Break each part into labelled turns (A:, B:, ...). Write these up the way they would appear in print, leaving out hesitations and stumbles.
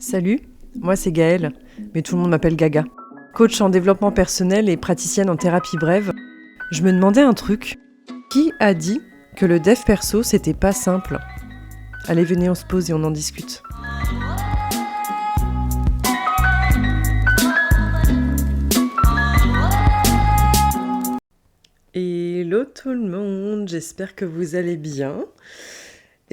A: Salut, moi c'est Gaëlle, mais tout le monde m'appelle Gaga. Coach en développement personnel et praticienne en thérapie brève, je me demandais un truc. Qui a dit que le dev perso c'était pas simple ? Allez, venez, on se pose et on en discute. Hello tout le monde, j'espère que vous allez bien.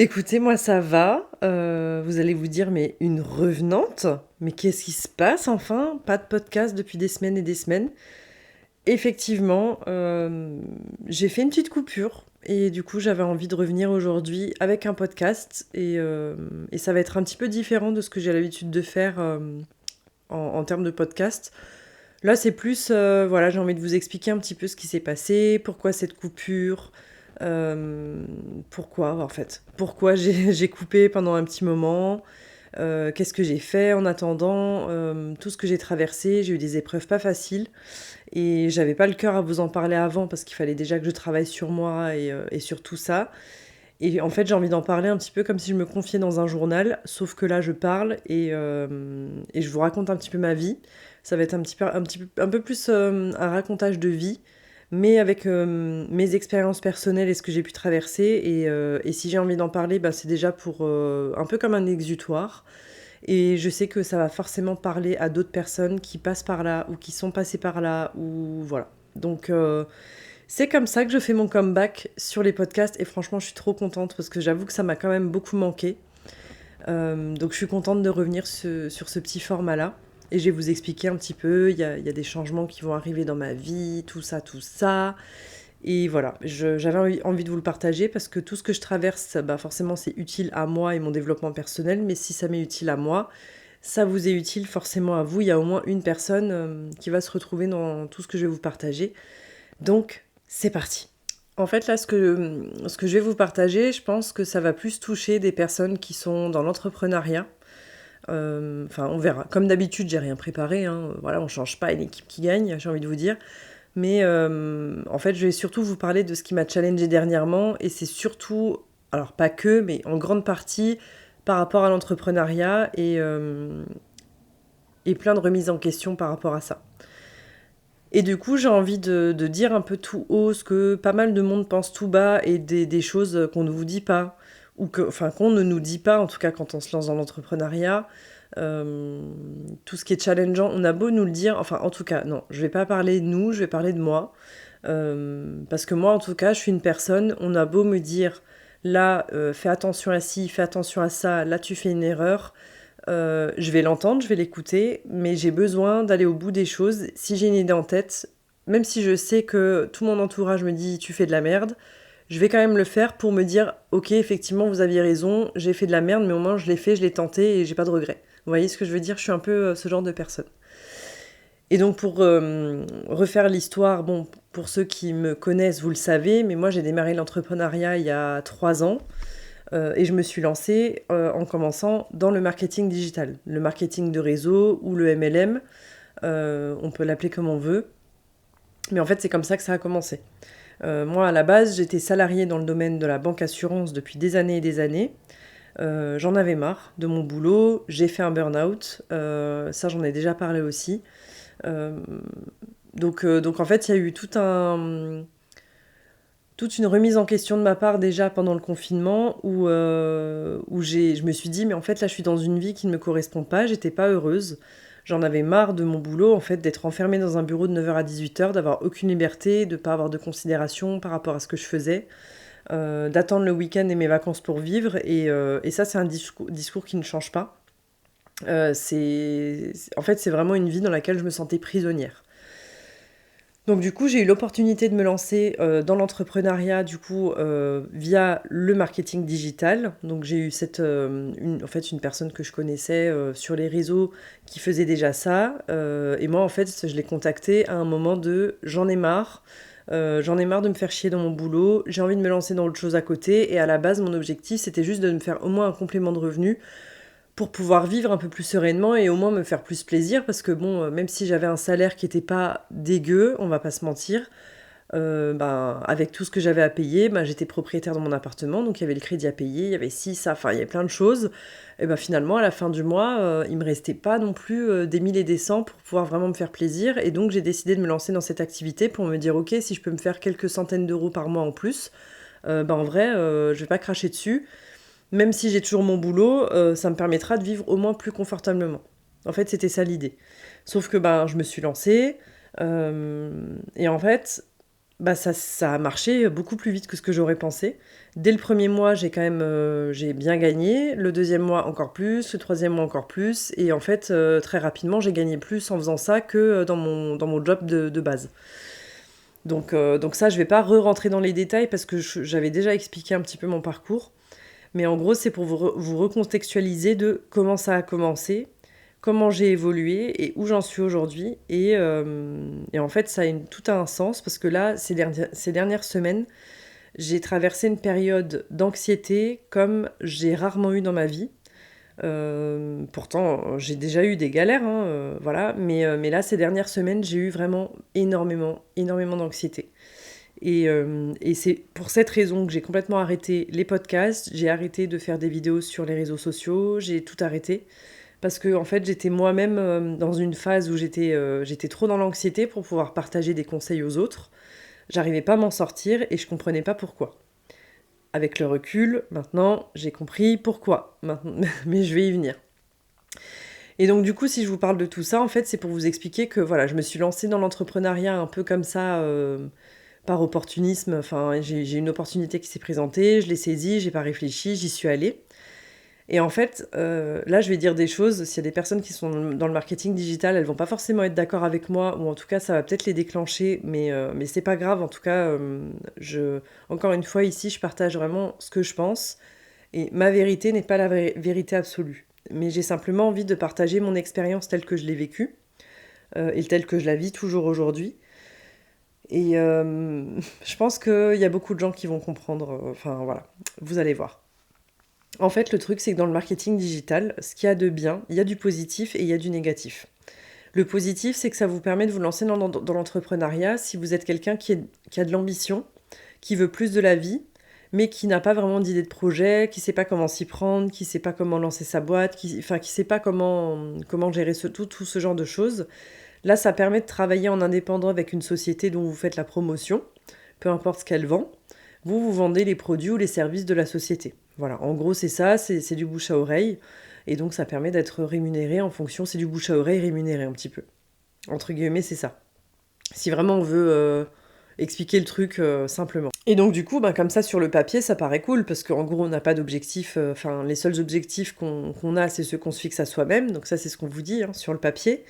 A: Écoutez, moi ça va, vous allez vous dire, mais une revenante ? Mais qu'est-ce qui se passe enfin ? Pas de podcast depuis des semaines et des semaines. Effectivement, j'ai fait une petite coupure et du coup j'avais envie de revenir aujourd'hui avec un podcast et ça va être un petit peu différent de ce que j'ai l'habitude de faire en termes de podcast. Là c'est plus, voilà, j'ai envie de vous expliquer un petit peu ce qui s'est passé, pourquoi cette coupure, pourquoi j'ai coupé pendant un petit moment, qu'est-ce que j'ai fait en attendant, tout ce que j'ai traversé. J'ai eu des épreuves pas faciles et j'avais pas le cœur à vous en parler avant parce qu'il fallait déjà que je travaille sur moi et sur tout ça. Et en fait, j'ai envie d'en parler un petit peu comme si je me confiais dans un journal, sauf que là, je parle et je vous raconte un petit peu ma vie. Ça va être un peu plus un racontage de vie, mais avec mes expériences personnelles et ce que j'ai pu traverser. Et si j'ai envie d'en parler, bah, c'est déjà pour un peu comme un exutoire. Et je sais que ça va forcément parler à d'autres personnes qui passent par là ou qui sont passées par là, ou voilà. Donc c'est comme ça que je fais mon comeback sur les podcasts et franchement je suis trop contente parce que j'avoue que ça m'a quand même beaucoup manqué. Donc je suis contente de revenir sur ce petit format-là. Et je vais vous expliquer un petit peu, il y a des changements qui vont arriver dans ma vie, tout ça. Et voilà, j'avais envie de vous le partager parce que tout ce que je traverse, bah forcément c'est utile à moi et mon développement personnel, mais si ça m'est utile à moi, ça vous est utile forcément à vous. Il y a au moins une personne qui va se retrouver dans tout ce que je vais vous partager. Donc c'est parti. En fait là, ce que je vais vous partager, je pense que ça va plus toucher des personnes qui sont dans l'entrepreneuriat. Enfin, on verra. Comme d'habitude, j'ai rien préparé, hein. Voilà, on change pas une équipe qui gagne, j'ai envie de vous dire. Mais en fait, je vais surtout vous parler de ce qui m'a challengée dernièrement. Et c'est surtout, alors pas que, mais en grande partie par rapport à l'entrepreneuriat et plein de remises en question par rapport à ça. Et du coup, j'ai envie de dire un peu tout haut ce que pas mal de monde pense tout bas et des choses qu'on ne vous dit pas, ou qu'on ne nous dit pas, en tout cas quand on se lance dans l'entrepreneuriat. Tout ce qui est challengeant, on a beau nous le dire, enfin en tout cas, non, je vais pas parler de nous, je vais parler de moi. Parce que moi, en tout cas, je suis une personne, on a beau me dire, là, fais attention à ci, fais attention à ça, là tu fais une erreur. Je vais l'entendre, je vais l'écouter, mais j'ai besoin d'aller au bout des choses. Si j'ai une idée en tête, même si je sais que tout mon entourage me dit tu fais de la merde, je vais quand même le faire pour me dire ok, effectivement vous aviez raison, j'ai fait de la merde, mais au moins je l'ai fait, je l'ai tenté et j'ai pas de regrets. Vous voyez ce que je veux dire ? Je suis un peu ce genre de personne. Et donc pour refaire l'histoire, bon, pour ceux qui me connaissent, vous le savez, mais moi j'ai démarré l'entrepreneuriat il y a 3 ans. Et je me suis lancée en commençant dans le marketing digital, le marketing de réseau ou le MLM, on peut l'appeler comme on veut, mais en fait c'est comme ça que ça a commencé. Moi à la base j'étais salariée dans le domaine de la banque assurance depuis des années et des années. J'en avais marre de mon boulot, j'ai fait un burn-out, ça j'en ai déjà parlé aussi. Donc en fait il y a eu toute une remise en question de ma part déjà pendant le confinement où je me suis dit mais en fait là je suis dans une vie qui ne me correspond pas, j'étais pas heureuse. J'en avais marre de mon boulot en fait, d'être enfermée dans un bureau de 9h à 18h, d'avoir aucune liberté, de pas avoir de considération par rapport à ce que je faisais, d'attendre le week-end et mes vacances pour vivre et ça c'est un discours qui ne change pas. En fait c'est vraiment une vie dans laquelle je me sentais prisonnière. Donc du coup, j'ai eu l'opportunité de me lancer dans l'entrepreneuriat du coup via le marketing digital. Donc j'ai eu une personne que je connaissais sur les réseaux qui faisait déjà ça. Et moi en fait, je l'ai contacté à un moment de j'en ai marre. J'en ai marre de me faire chier dans mon boulot. J'ai envie de me lancer dans autre chose à côté. Et à la base, mon objectif, c'était juste de me faire au moins un complément de revenu pour pouvoir vivre un peu plus sereinement et au moins me faire plus plaisir parce que bon, même si j'avais un salaire qui était pas dégueu, on va pas se mentir, avec tout ce que j'avais à payer, j'étais propriétaire de mon appartement, donc il y avait le crédit à payer, il y avait ci, ça, enfin il y avait plein de choses. Et finalement, à la fin du mois, il me restait pas non plus des 1000 et des cents pour pouvoir vraiment me faire plaisir. Et donc j'ai décidé de me lancer dans cette activité pour me dire, ok, si je peux me faire quelques centaines d'euros par mois en plus, en vrai, je vais pas cracher dessus. Même si j'ai toujours mon boulot, ça me permettra de vivre au moins plus confortablement. En fait, c'était ça l'idée. Sauf que je me suis lancée, et en fait, ça a marché beaucoup plus vite que ce que j'aurais pensé. Dès le premier mois, j'ai bien gagné. Le deuxième mois, encore plus. Le troisième mois, encore plus. Et en fait, très rapidement, j'ai gagné plus en faisant ça que dans mon job de base. Donc ça, je vais pas re-rentrer dans les détails parce que j'avais déjà expliqué un petit peu mon parcours. Mais en gros, c'est pour vous recontextualiser de comment ça a commencé, comment j'ai évolué et où j'en suis aujourd'hui. Et en fait, ça a tout un sens parce que là, ces dernières semaines, j'ai traversé une période d'anxiété comme j'ai rarement eu dans ma vie. Pourtant, j'ai déjà eu des galères, hein, voilà. Mais là, ces dernières semaines, j'ai eu vraiment énormément, énormément d'anxiété. Et c'est pour cette raison que j'ai complètement arrêté les podcasts, j'ai arrêté de faire des vidéos sur les réseaux sociaux, j'ai tout arrêté. Parce que en fait, j'étais moi-même dans une phase où j'étais trop dans l'anxiété pour pouvoir partager des conseils aux autres. J'arrivais pas à m'en sortir et je comprenais pas pourquoi. Avec le recul, maintenant, j'ai compris pourquoi. Mais je vais y venir. Et donc du coup, si je vous parle de tout ça, en fait, c'est pour vous expliquer que voilà, je me suis lancée dans l'entrepreneuriat un peu comme ça, par opportunisme. Enfin, j'ai une opportunité qui s'est présentée, je l'ai saisie, j'ai pas réfléchi, j'y suis allée. Et en fait, là, je vais dire des choses. S'il y a des personnes qui sont dans le marketing digital, elles vont pas forcément être d'accord avec moi, ou en tout cas, ça va peut-être les déclencher, mais c'est pas grave. En tout cas, encore une fois, ici, je partage vraiment ce que je pense. Et ma vérité n'est pas la vérité absolue. Mais j'ai simplement envie de partager mon expérience telle que je l'ai vécue, et telle que je la vis toujours aujourd'hui. Et je pense qu'il y a beaucoup de gens qui vont comprendre. Enfin, voilà, vous allez voir. En fait, le truc, c'est que dans le marketing digital, ce qu'il y a de bien, il y a du positif et il y a du négatif. Le positif, c'est que ça vous permet de vous lancer dans l'entrepreneuriat si vous êtes quelqu'un qui a de l'ambition, qui veut plus de la vie, mais qui n'a pas vraiment d'idée de projet, qui ne sait pas comment s'y prendre, qui ne sait pas comment lancer sa boîte, qui ne sait pas comment gérer tout ce genre de choses. Là, ça permet de travailler en indépendant avec une société dont vous faites la promotion, peu importe ce qu'elle vend. Vous vendez les produits ou les services de la société. Voilà, en gros, c'est ça, c'est du bouche à oreille. Et donc, ça permet d'être rémunéré en fonction, c'est du bouche à oreille rémunéré un petit peu. Entre guillemets, c'est ça. Si vraiment on veut expliquer le truc simplement. Et donc, du coup, comme ça, sur le papier, ça paraît cool, parce qu'en gros, on n'a pas d'objectif. Enfin, les seuls objectifs qu'on a, c'est ceux qu'on se fixe à soi-même. Donc ça, c'est ce qu'on vous dit sur le papier.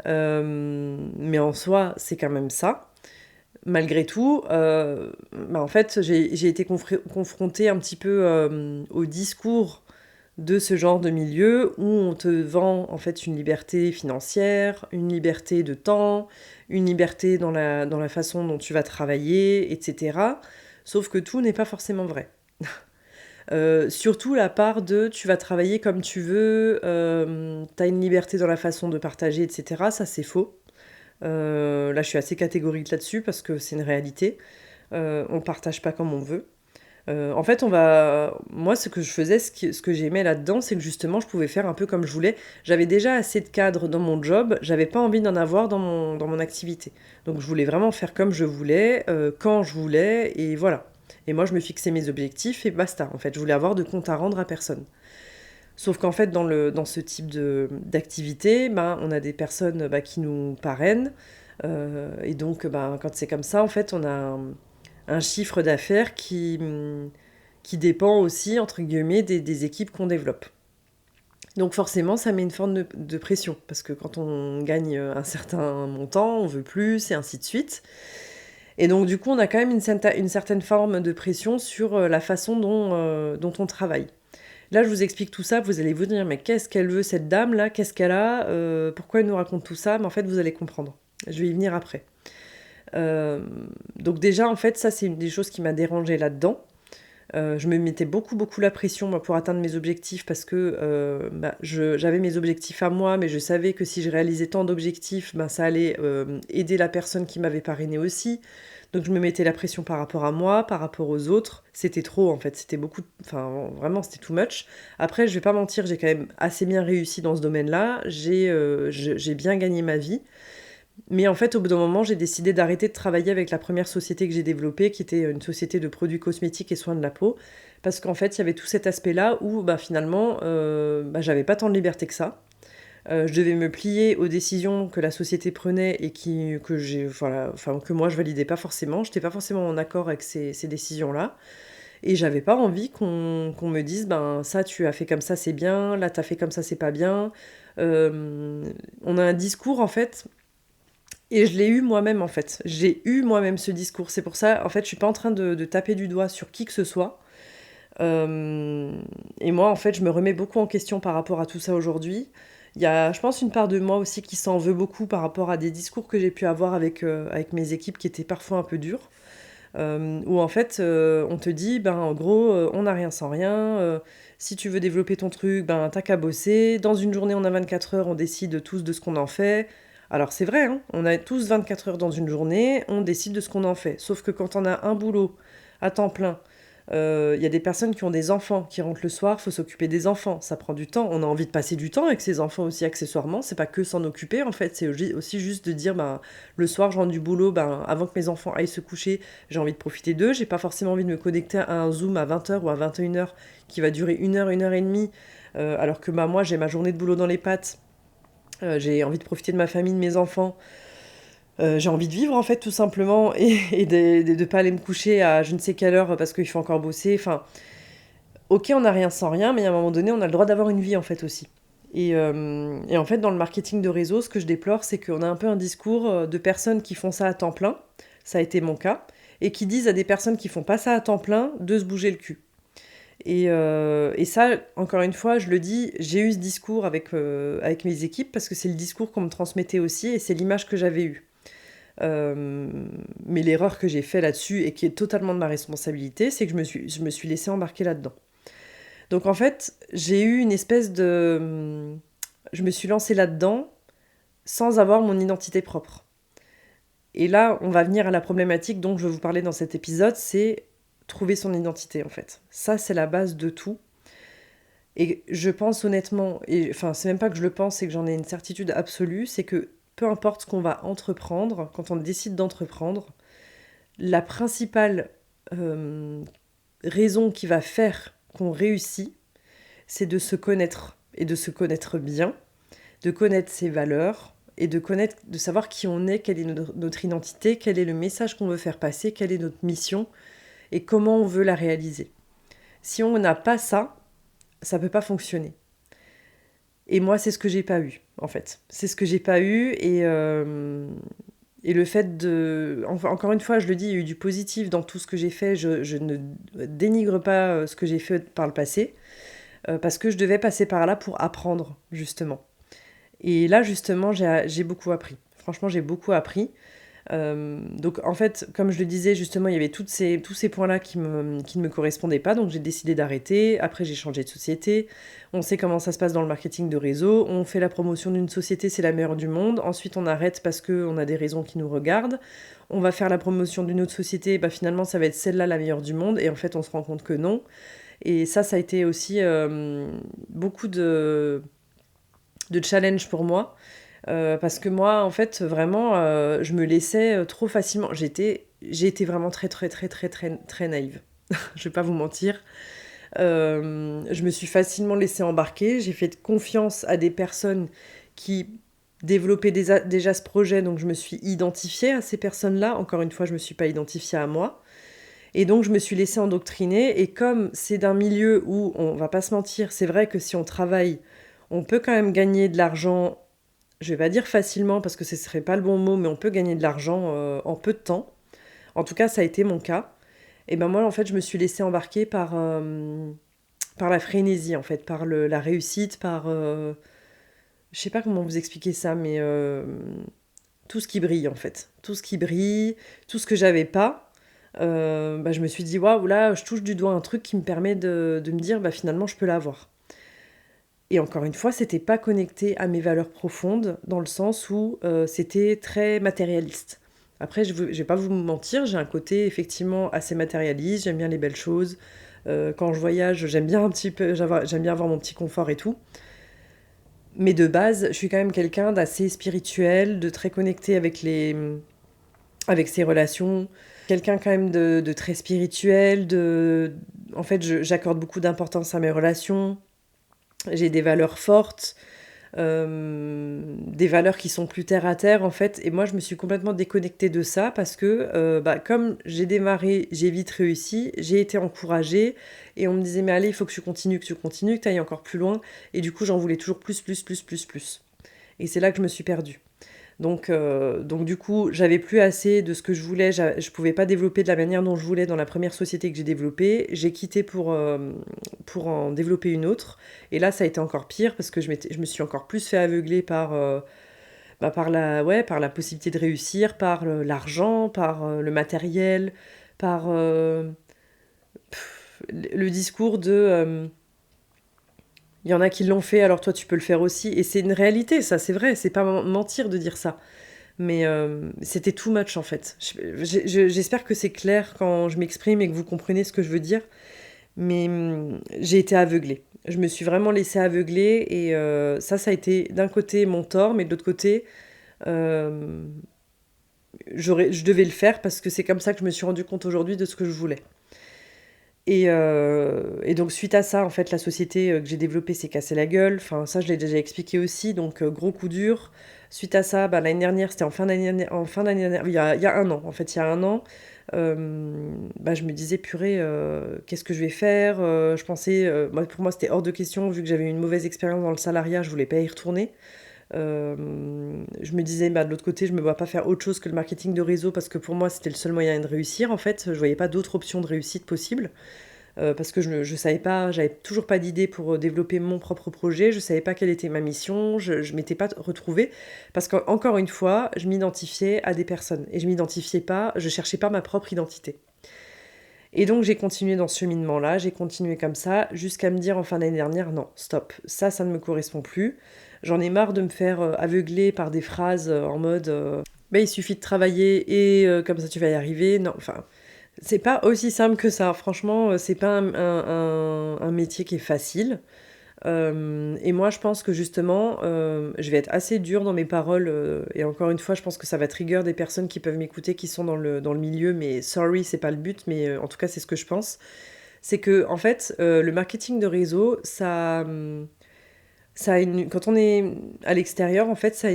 A: Mais en soi, c'est quand même ça. Malgré tout, en fait, j'ai été confrontée un petit peu au discours de ce genre de milieu où on te vend en fait une liberté financière, une liberté de temps, une liberté dans la façon dont tu vas travailler, etc. Sauf que tout n'est pas forcément vrai. Surtout la part de tu vas travailler comme tu veux, t'as une liberté dans la façon de partager, etc. Ça, c'est faux. Là, je suis assez catégorique là-dessus parce que c'est une réalité. On partage pas comme on veut. En fait, moi, ce que je faisais, ce que j'aimais là-dedans, c'est que justement, je pouvais faire un peu comme je voulais. J'avais déjà assez de cadres dans mon job, j'avais pas envie d'en avoir dans mon activité. Donc, je voulais vraiment faire comme je voulais, quand je voulais, et voilà. Et moi, je me fixais mes objectifs et basta. En fait, je voulais avoir de compte à rendre à personne. Sauf qu'en fait, dans ce type d'activité, on a des personnes qui nous parrainent. Et donc, quand c'est comme ça, en fait, on a un chiffre d'affaires qui dépend aussi, entre guillemets, des équipes qu'on développe. Donc forcément, ça met une forme de pression, parce que quand on gagne un certain montant, on veut plus, et ainsi de suite. Et donc du coup, on a quand même une certaine forme de pression sur la façon dont on travaille. Là, je vous explique tout ça, vous allez vous dire, mais qu'est-ce qu'elle veut cette dame-là? Qu'est-ce qu'elle a? Pourquoi elle nous raconte tout ça? Mais en fait, vous allez comprendre. Je vais y venir après. Donc déjà, en fait, ça, c'est une des choses qui m'a dérangée là-dedans. Je me mettais beaucoup la pression pour atteindre mes objectifs parce que j'avais mes objectifs à moi, mais je savais que si je réalisais tant d'objectifs, ça allait aider la personne qui m'avait parrainée aussi. Donc je me mettais la pression par rapport à moi, par rapport aux autres. C'était trop en fait, c'était beaucoup, enfin vraiment c'était too much. Après, je vais pas mentir, j'ai quand même assez bien réussi dans ce domaine-là. J'ai bien gagné ma vie. Mais en fait, au bout d'un moment, j'ai décidé d'arrêter de travailler avec la première société que j'ai développée, qui était une société de produits cosmétiques et soins de la peau. Parce qu'en fait, il y avait tout cet aspect-là où bah, finalement, j'avais pas tant de liberté que ça. Je devais me plier aux décisions que la société prenait et que moi je validais pas forcément. J'étais pas forcément en accord avec ces décisions-là. Et j'avais pas envie qu'on me dise, ben ça tu as fait comme ça c'est bien, là t'as fait comme ça c'est pas bien. On a un discours en fait, et je l'ai eu moi-même en fait. J'ai eu moi-même ce discours. C'est pour ça, en fait, je suis pas en train de taper du doigt sur qui que ce soit. Euh, et moi, en fait, je me remets beaucoup en question par rapport à tout ça aujourd'hui. Il y a, je pense, une part de moi aussi qui s'en veut beaucoup par rapport à des discours que j'ai pu avoir avec mes équipes qui étaient parfois un peu durs. Où en fait, on te dit, ben en gros, on n'a rien sans rien. Si tu veux développer ton truc, ben t'as qu'à bosser. Dans une journée, on a 24 heures, on décide tous de ce qu'on en fait. Alors c'est vrai, hein, on a tous 24 heures dans une journée, on décide de ce qu'on en fait. Sauf que quand on a un boulot à temps plein, il y a des personnes qui ont des enfants qui rentrent le soir, faut s'occuper des enfants, ça prend du temps. On a envie de passer du temps avec ses enfants aussi accessoirement. C'est pas que s'en occuper en fait, c'est aussi juste de dire ben le soir je rentre du boulot, ben avant que mes enfants aillent se coucher, j'ai envie de profiter d'eux. J'ai pas forcément envie de me connecter à un Zoom à 20 heures ou à 21 heures qui va durer 1 heure, 1 heure et demie, alors que bah, moi j'ai ma journée de boulot dans les pattes. J'ai envie de profiter de ma famille, de mes enfants. J'ai envie de vivre en fait tout simplement et de pas aller me coucher à je ne sais quelle heure parce qu'il faut encore bosser. Enfin, ok, on n'a rien sans rien, mais à un moment donné, on a le droit d'avoir une vie en fait aussi. Et en fait, dans le marketing de réseau, ce que je déplore, c'est qu'on a un peu un discours de personnes qui font ça à temps plein, ça a été mon cas, et qui disent à des personnes qui font pas ça à temps plein de se bouger le cul. Et ça, encore une fois, je le dis, j'ai eu ce discours avec mes équipes parce que c'est le discours qu'on me transmettait aussi et c'est l'image que j'avais eue. Mais l'erreur que j'ai fait là-dessus et qui est totalement de ma responsabilité, c'est que je me suis laissée embarquer là-dedans. Donc en fait, j'ai eu une espèce de... Je me suis lancée là-dedans sans avoir mon identité propre. Et là, on va venir à la problématique dont je veux vous parler dans cet épisode, c'est trouver son identité en fait. Ça, c'est la base de tout. Et je pense honnêtement, et enfin, c'est même pas que je le pense, c'est que j'en ai une certitude absolue, c'est que peu importe ce qu'on va entreprendre, quand on décide d'entreprendre, la principale euh, raison qui va faire qu'on réussit, c'est de se connaître et de se connaître bien, de connaître ses valeurs et de savoir qui on est, quelle est notre identité, quel est le message qu'on veut faire passer, quelle est notre mission et comment on veut la réaliser. Si on n'a pas ça, ça peut pas fonctionner. Et moi, c'est ce que j'ai pas eu, en fait. C'est ce que j'ai pas eu et le fait de... Encore une fois, je le dis, il y a eu du positif dans tout ce que j'ai fait. Je ne dénigre pas ce que j'ai fait par le passé, parce que je devais passer par là pour apprendre, justement. Et là, justement, j'ai beaucoup appris. Franchement, j'ai beaucoup appris. Donc en fait, comme je le disais, justement, il y avait tous ces points-là qui ne me correspondaient pas, donc j'ai décidé d'arrêter. Après, j'ai changé de société. On sait comment ça se passe dans le marketing de réseau. On fait la promotion d'une société, c'est la meilleure du monde. Ensuite, on arrête parce qu'on a des raisons qui nous regardent. On va faire la promotion d'une autre société, bah, finalement, ça va être celle-là la meilleure du monde. Et en fait, on se rend compte que non. Et ça a été aussi beaucoup de challenge pour moi. Parce que moi, en fait, vraiment, je me laissais trop facilement. J'ai été vraiment très, très, très, très, très, très naïve. Je vais pas vous mentir. Je me suis facilement laissée embarquer. J'ai fait confiance à des personnes qui développaient déjà ce projet, donc je me suis identifiée à ces personnes-là. Encore une fois, je me suis pas identifiée à moi. Et donc, je me suis laissée endoctriner. Et comme c'est d'un milieu où, on va pas se mentir, c'est vrai que si on travaille, on peut quand même gagner de l'argent. Je vais pas dire facilement parce que ce serait pas le bon mot, mais on peut gagner de l'argent en peu de temps. En tout cas, ça a été mon cas. Et ben moi, en fait, je me suis laissée embarquer par la frénésie, en fait, par la réussite, je sais pas comment vous expliquer ça, mais tout ce qui brille, en fait. Tout ce qui brille, tout ce que j'avais pas. Bah, je me suis dit, waouh, là, je touche du doigt un truc qui me permet de me dire, bah, finalement, je peux l'avoir. Et encore une fois, c'était pas connecté à mes valeurs profondes, dans le sens où c'était très matérialiste. Après, je vais pas vous mentir, j'ai un côté effectivement assez matérialiste, j'aime bien les belles choses. Quand je voyage, j'aime bien un petit peu, j'aime bien avoir mon petit confort et tout. Mais de base, je suis quand même quelqu'un d'assez spirituel, de très connecté avec ses relations. Quelqu'un quand même de très spirituel, en fait, j'accorde beaucoup d'importance à mes relations. J'ai des valeurs fortes, des valeurs qui sont plus terre à terre en fait. Et moi, je me suis complètement déconnectée de ça parce que comme j'ai démarré, j'ai vite réussi, j'ai été encouragée et on me disait mais allez, il faut que tu continues, que tu ailles encore plus loin. Et du coup, j'en voulais toujours plus, plus, plus, plus, plus. Et c'est là que je me suis perdue. Donc du coup, j'avais plus assez de ce que je voulais, je pouvais pas développer de la manière dont je voulais dans la première société que j'ai développée. J'ai quitté pour en développer une autre. Et là, ça a été encore pire parce que je me suis encore plus fait aveugler par la possibilité de réussir, par l'argent, par le matériel, par le discours de il y en a qui l'ont fait, alors toi tu peux le faire aussi. Et c'est une réalité, ça, c'est vrai, c'est pas mentir de dire ça. Mais c'était too much en fait. J'espère que c'est clair quand je m'exprime et que vous comprenez ce que je veux dire. Mais j'ai été aveuglée. Je me suis vraiment laissée aveugler et ça a été d'un côté mon tort, mais de l'autre côté, euh, je devais le faire parce que c'est comme ça que je me suis rendu compte aujourd'hui de ce que je voulais. Et donc suite à ça, en fait, la société que j'ai développée s'est cassée la gueule. Enfin, ça, je l'ai déjà expliqué aussi. Donc gros coup dur. Suite à ça, bah, l'année dernière, c'était en fin d'année dernière, il y a un an. En fait, il y a un an, bah, je me disais, purée, qu'est-ce que je vais faire? Je pensais, pour moi, c'était hors de question, vu que j'avais eu une mauvaise expérience dans le salariat, je voulais pas y retourner. Je me disais, bah, de l'autre côté, je me vois pas faire autre chose que le marketing de réseau parce que pour moi, c'était le seul moyen de réussir. En fait, je voyais pas d'autres options de réussite possibles. Parce que je savais pas, j'avais toujours pas d'idée pour développer mon propre projet, je savais pas quelle était ma mission, je m'étais pas retrouvée, parce qu'encore une fois, je m'identifiais à des personnes, et je cherchais pas ma propre identité. Et donc j'ai continué dans ce cheminement-là, j'ai continué comme ça, jusqu'à me dire en fin d'année dernière, non, stop, ça ne me correspond plus. J'en ai marre de me faire aveugler par des phrases en mode bah, il suffit de travailler et comme ça tu vas y arriver. Non, enfin, c'est pas aussi simple que ça. Franchement, c'est pas un métier qui est facile. Et moi, je pense que justement, je vais être assez dure dans mes paroles. Et encore une fois, je pense que ça va trigger des personnes qui peuvent m'écouter, qui sont dans le milieu. Mais sorry, c'est pas le but. Mais en tout cas, c'est ce que je pense. C'est que, en fait, le marketing de réseau, quand on est à l'extérieur, en fait, ça a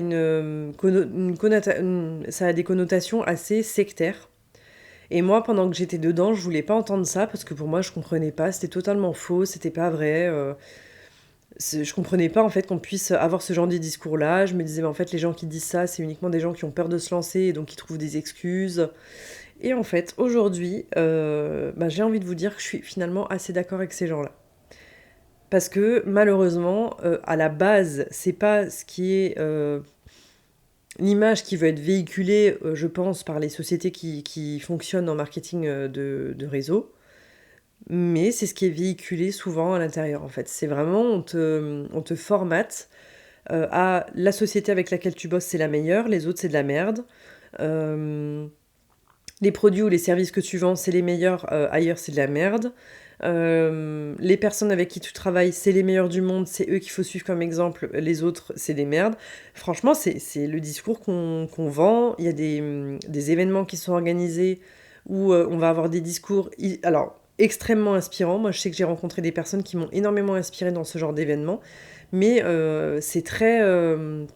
A: ça a des connotations assez sectaires. Et moi, pendant que j'étais dedans, je voulais pas entendre ça parce que pour moi, je comprenais pas, c'était totalement faux, c'était pas vrai. Je comprenais pas en fait qu'on puisse avoir ce genre de discours-là. Je me disais, mais en fait, les gens qui disent ça, c'est uniquement des gens qui ont peur de se lancer et donc qui trouvent des excuses. Et en fait, aujourd'hui, bah, j'ai envie de vous dire que je suis finalement assez d'accord avec ces gens-là. Parce que malheureusement, à la base, c'est pas ce qui est l'image qui veut être véhiculée, je pense, par les sociétés qui fonctionnent en marketing de réseau, mais c'est ce qui est véhiculé souvent à l'intérieur, en fait. C'est vraiment, on te formate à la société avec laquelle tu bosses, c'est la meilleure, les autres, c'est de la merde. Euh, les produits ou les services que tu vends, c'est les meilleurs, ailleurs, c'est de la merde. Les personnes avec qui tu travailles, c'est les meilleurs du monde, c'est eux qu'il faut suivre comme exemple, les autres, c'est des merdes. Franchement, c'est le discours qu'on vend. Il y a des événements qui sont organisés où on va avoir des discours, alors, extrêmement inspirants. Moi, je sais que j'ai rencontré des personnes qui m'ont énormément inspiré dans ce genre d'événement, mais c'est très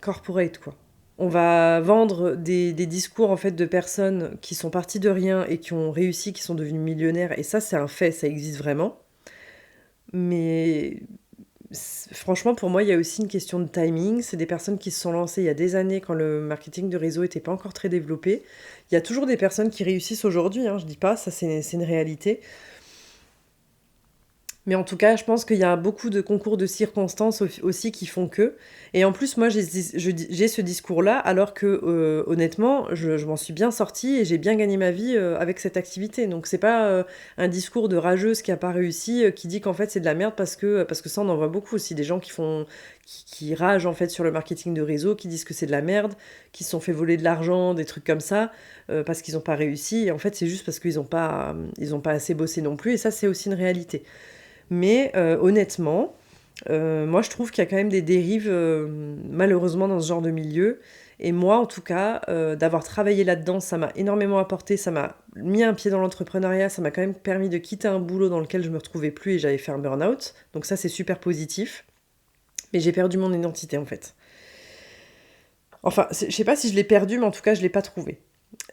A: corporate, quoi. On va vendre des discours en fait de personnes qui sont parties de rien et qui ont réussi, qui sont devenues millionnaires. Et ça, c'est un fait, ça existe vraiment. Mais franchement, pour moi, il y a aussi une question de timing. C'est des personnes qui se sont lancées il y a des années quand le marketing de réseau n'était pas encore très développé. Il y a toujours des personnes qui réussissent aujourd'hui, hein, je dis pas, ça c'est une réalité. Mais en tout cas, je pense qu'il y a beaucoup de concours de circonstances aussi qui font que. Et en plus, moi, j'ai ce discours-là, alors que honnêtement, je m'en suis bien sortie et j'ai bien gagné ma vie avec cette activité. Donc, c'est pas un discours de rageuse qui a pas réussi, qui dit qu'en fait c'est de la merde parce que ça, on en voit beaucoup aussi des gens qui ragent en fait sur le marketing de réseau, qui disent que c'est de la merde, qui se sont fait voler de l'argent, des trucs comme ça, parce qu'ils n'ont pas réussi. Et en fait, c'est juste parce ils ont pas assez bossé non plus. Et ça, c'est aussi une réalité. Mais honnêtement, moi, je trouve qu'il y a quand même des dérives, malheureusement, dans ce genre de milieu. Et moi, en tout cas, d'avoir travaillé là-dedans, ça m'a énormément apporté, ça m'a mis un pied dans l'entrepreneuriat, ça m'a quand même permis de quitter un boulot dans lequel je me retrouvais plus et j'avais fait un burn-out. Donc ça, c'est super positif. Mais j'ai perdu mon identité, en fait. Enfin, je sais pas si je l'ai perdu, mais en tout cas, je l'ai pas trouvé.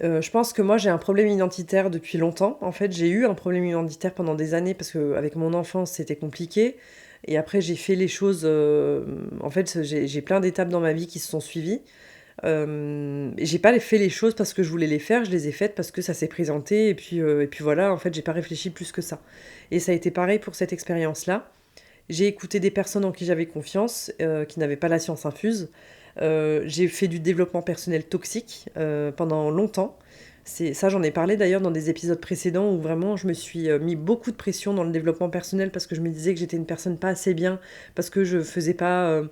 A: Je pense que moi j'ai un problème identitaire depuis longtemps. En fait, j'ai eu un problème identitaire pendant des années parce qu'avec mon enfance c'était compliqué. Et après j'ai fait les choses. En fait, j'ai plein d'étapes dans ma vie qui se sont suivies. Et j'ai pas fait les choses parce que je voulais les faire, je les ai faites parce que ça s'est présenté. Et puis voilà, en fait, j'ai pas réfléchi plus que ça. Et ça a été pareil pour cette expérience-là. J'ai écouté des personnes en qui j'avais confiance, qui n'avaient pas la science infuse. J'ai fait du développement personnel toxique pendant longtemps. Ça, j'en ai parlé d'ailleurs dans des épisodes précédents où vraiment je me suis mis beaucoup de pression dans le développement personnel parce que je me disais que j'étais une personne pas assez bien, parce que je faisais pas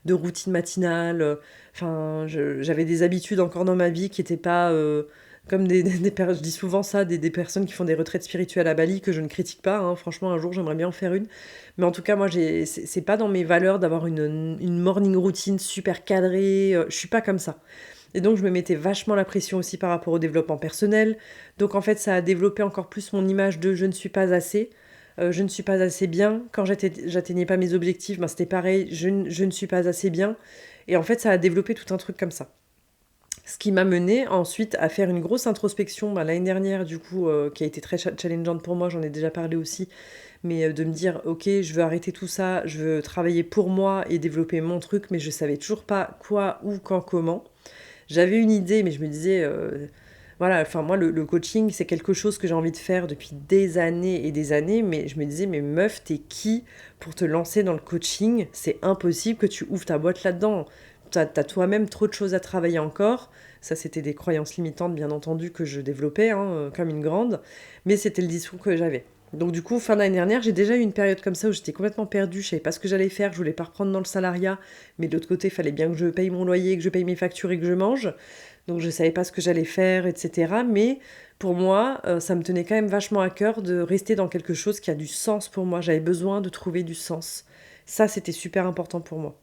A: de routine matinale. Enfin, j'avais des habitudes encore dans ma vie qui étaient pas comme je dis souvent ça, des personnes qui font des retraites spirituelles à Bali que je ne critique pas. Hein. Franchement, un jour, j'aimerais bien en faire une. Mais en tout cas, moi, c'est pas dans mes valeurs d'avoir une morning routine super cadrée. Je suis pas comme ça. Et donc, je me mettais vachement la pression aussi par rapport au développement personnel. Donc, en fait, ça a développé encore plus mon image de je ne suis pas assez. Je ne suis pas assez bien. Quand j'atteignais pas mes objectifs, ben, c'était pareil, je ne suis pas assez bien. Et en fait, ça a développé tout un truc comme ça. Ce qui m'a mené ensuite à faire une grosse introspection l'année dernière, du coup, qui a été très challengeante pour moi, j'en ai déjà parlé aussi, mais de me dire, ok, je veux arrêter tout ça, je veux travailler pour moi et développer mon truc, mais je savais toujours pas quoi, où, quand, comment. J'avais une idée, mais je me disais, voilà, enfin moi, le coaching, c'est quelque chose que j'ai envie de faire depuis des années et des années, mais je me disais, mais meuf, t'es qui pour te lancer dans le coaching? C'est impossible que tu ouvres ta boîte là-dedans. T'as toi-même trop de choses à travailler encore. Ça, c'était des croyances limitantes, bien entendu, que je développais, hein, comme une grande. Mais c'était le discours que j'avais. Donc du coup, fin d'année dernière, j'ai déjà eu une période comme ça où j'étais complètement perdue, je savais pas ce que j'allais faire, je voulais pas reprendre dans le salariat, mais de l'autre côté, il fallait bien que je paye mon loyer, que je paye mes factures et que je mange. Donc je savais pas ce que j'allais faire, etc. Mais pour moi, ça me tenait quand même vachement à cœur de rester dans quelque chose qui a du sens pour moi. J'avais besoin de trouver du sens. Ça, c'était super important pour moi.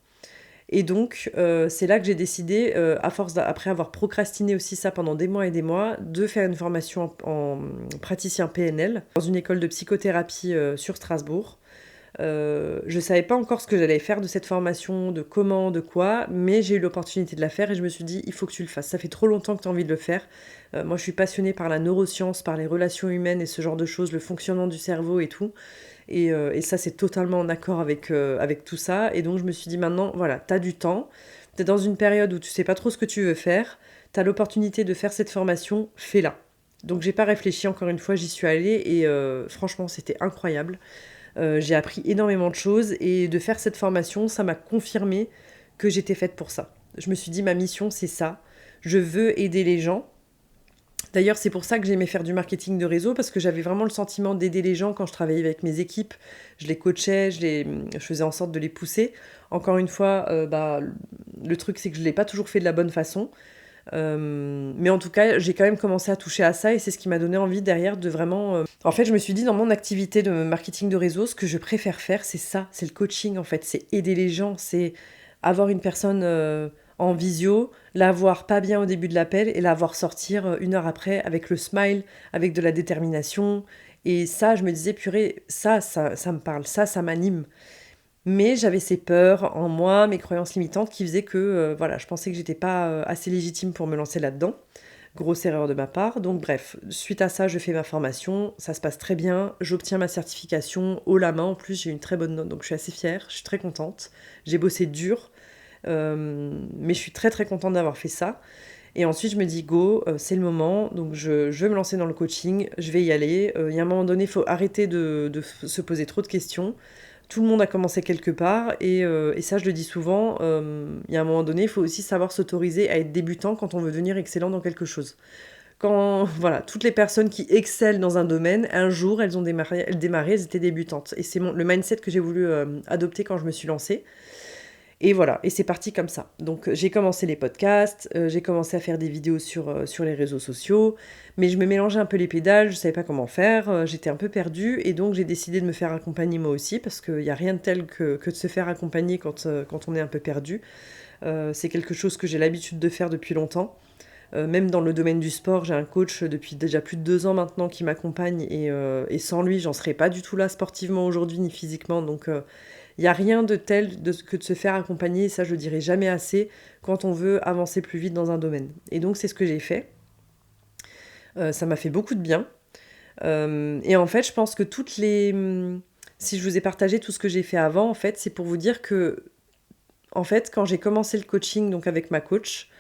A: Et donc, c'est là que j'ai décidé, après avoir procrastiné aussi ça pendant des mois et des mois, de faire une formation en praticien PNL dans une école de psychothérapie sur Strasbourg. Je savais pas encore ce que j'allais faire de cette formation, de comment, de quoi, mais j'ai eu l'opportunité de la faire et je me suis dit, il faut que tu le fasses. Ça fait trop longtemps que tu as envie de le faire. Moi, je suis passionnée par la neuroscience, par les relations humaines et ce genre de choses, le fonctionnement du cerveau et tout. Et ça, c'est totalement en accord avec tout ça. Et donc, je me suis dit, maintenant, voilà, t'as du temps. T'es dans une période où tu sais pas trop ce que tu veux faire. T'as l'opportunité de faire cette formation, fais-la. Donc, j'ai pas réfléchi, encore une fois, j'y suis allée. Et franchement, c'était incroyable. J'ai appris énormément de choses. Et de faire cette formation, ça m'a confirmé que j'étais faite pour ça. Je me suis dit, ma mission, c'est ça. Je veux aider les gens. D'ailleurs, c'est pour ça que j'aimais faire du marketing de réseau, parce que j'avais vraiment le sentiment d'aider les gens quand je travaillais avec mes équipes. Je les coachais, je faisais en sorte de les pousser. Encore une fois, le truc, c'est que je ne l'ai pas toujours fait de la bonne façon. Mais en tout cas, j'ai quand même commencé à toucher à ça et c'est ce qui m'a donné envie derrière de vraiment... En fait, je me suis dit, dans mon activité de marketing de réseau, ce que je préfère faire, c'est ça, c'est le coaching en fait. C'est aider les gens, c'est avoir une personne en visio, la voir pas bien au début de l'appel et la voir sortir une heure après avec le smile, avec de la détermination. Et ça, je me disais, purée, ça me parle, ça m'anime. Mais j'avais ces peurs en moi, mes croyances limitantes qui faisaient que voilà, je pensais que j'étais pas assez légitime pour me lancer là-dedans. Grosse erreur de ma part. Donc bref, suite à ça, je fais ma formation, ça se passe très bien, j'obtiens ma certification haut la main, en plus j'ai une très bonne note, donc je suis assez fière, je suis très contente. J'ai bossé dur, mais je suis très très contente d'avoir fait ça. Et ensuite, je me dis, go, c'est le moment, donc je vais me lancer dans le coaching, je vais y aller. Il y a un moment donné, il faut arrêter de se poser trop de questions. Tout le monde a commencé quelque part, et ça, je le dis souvent, il y a un moment donné, il faut aussi savoir s'autoriser à être débutant quand on veut devenir excellent dans quelque chose. Quand, voilà, toutes les personnes qui excellent dans un domaine, un jour, elles démarré, elles étaient débutantes. Et c'est le mindset que j'ai voulu adopter quand je me suis lancée. Et voilà, et c'est parti comme ça. Donc j'ai commencé les podcasts, j'ai commencé à faire des vidéos sur les réseaux sociaux, mais je me mélangeais un peu les pédales, je savais pas comment faire, j'étais un peu perdue, et donc j'ai décidé de me faire accompagner moi aussi, parce qu'il n'y a rien de tel que de se faire accompagner quand on est un peu perdu. C'est quelque chose que j'ai l'habitude de faire depuis longtemps. Même dans le domaine du sport, j'ai un coach depuis déjà plus de 2 ans maintenant qui m'accompagne, et sans lui, j'en serais pas du tout là sportivement aujourd'hui ni physiquement. Donc il n'y a rien de tel que de se faire accompagner, et ça je le dirai jamais assez, quand on veut avancer plus vite dans un domaine. Et donc c'est ce que j'ai fait. Ça m'a fait beaucoup de bien. Et en fait, je pense que si je vous ai partagé tout ce que j'ai fait avant, en fait, c'est pour vous dire que, en fait, quand j'ai commencé le coaching, donc avec ma coach,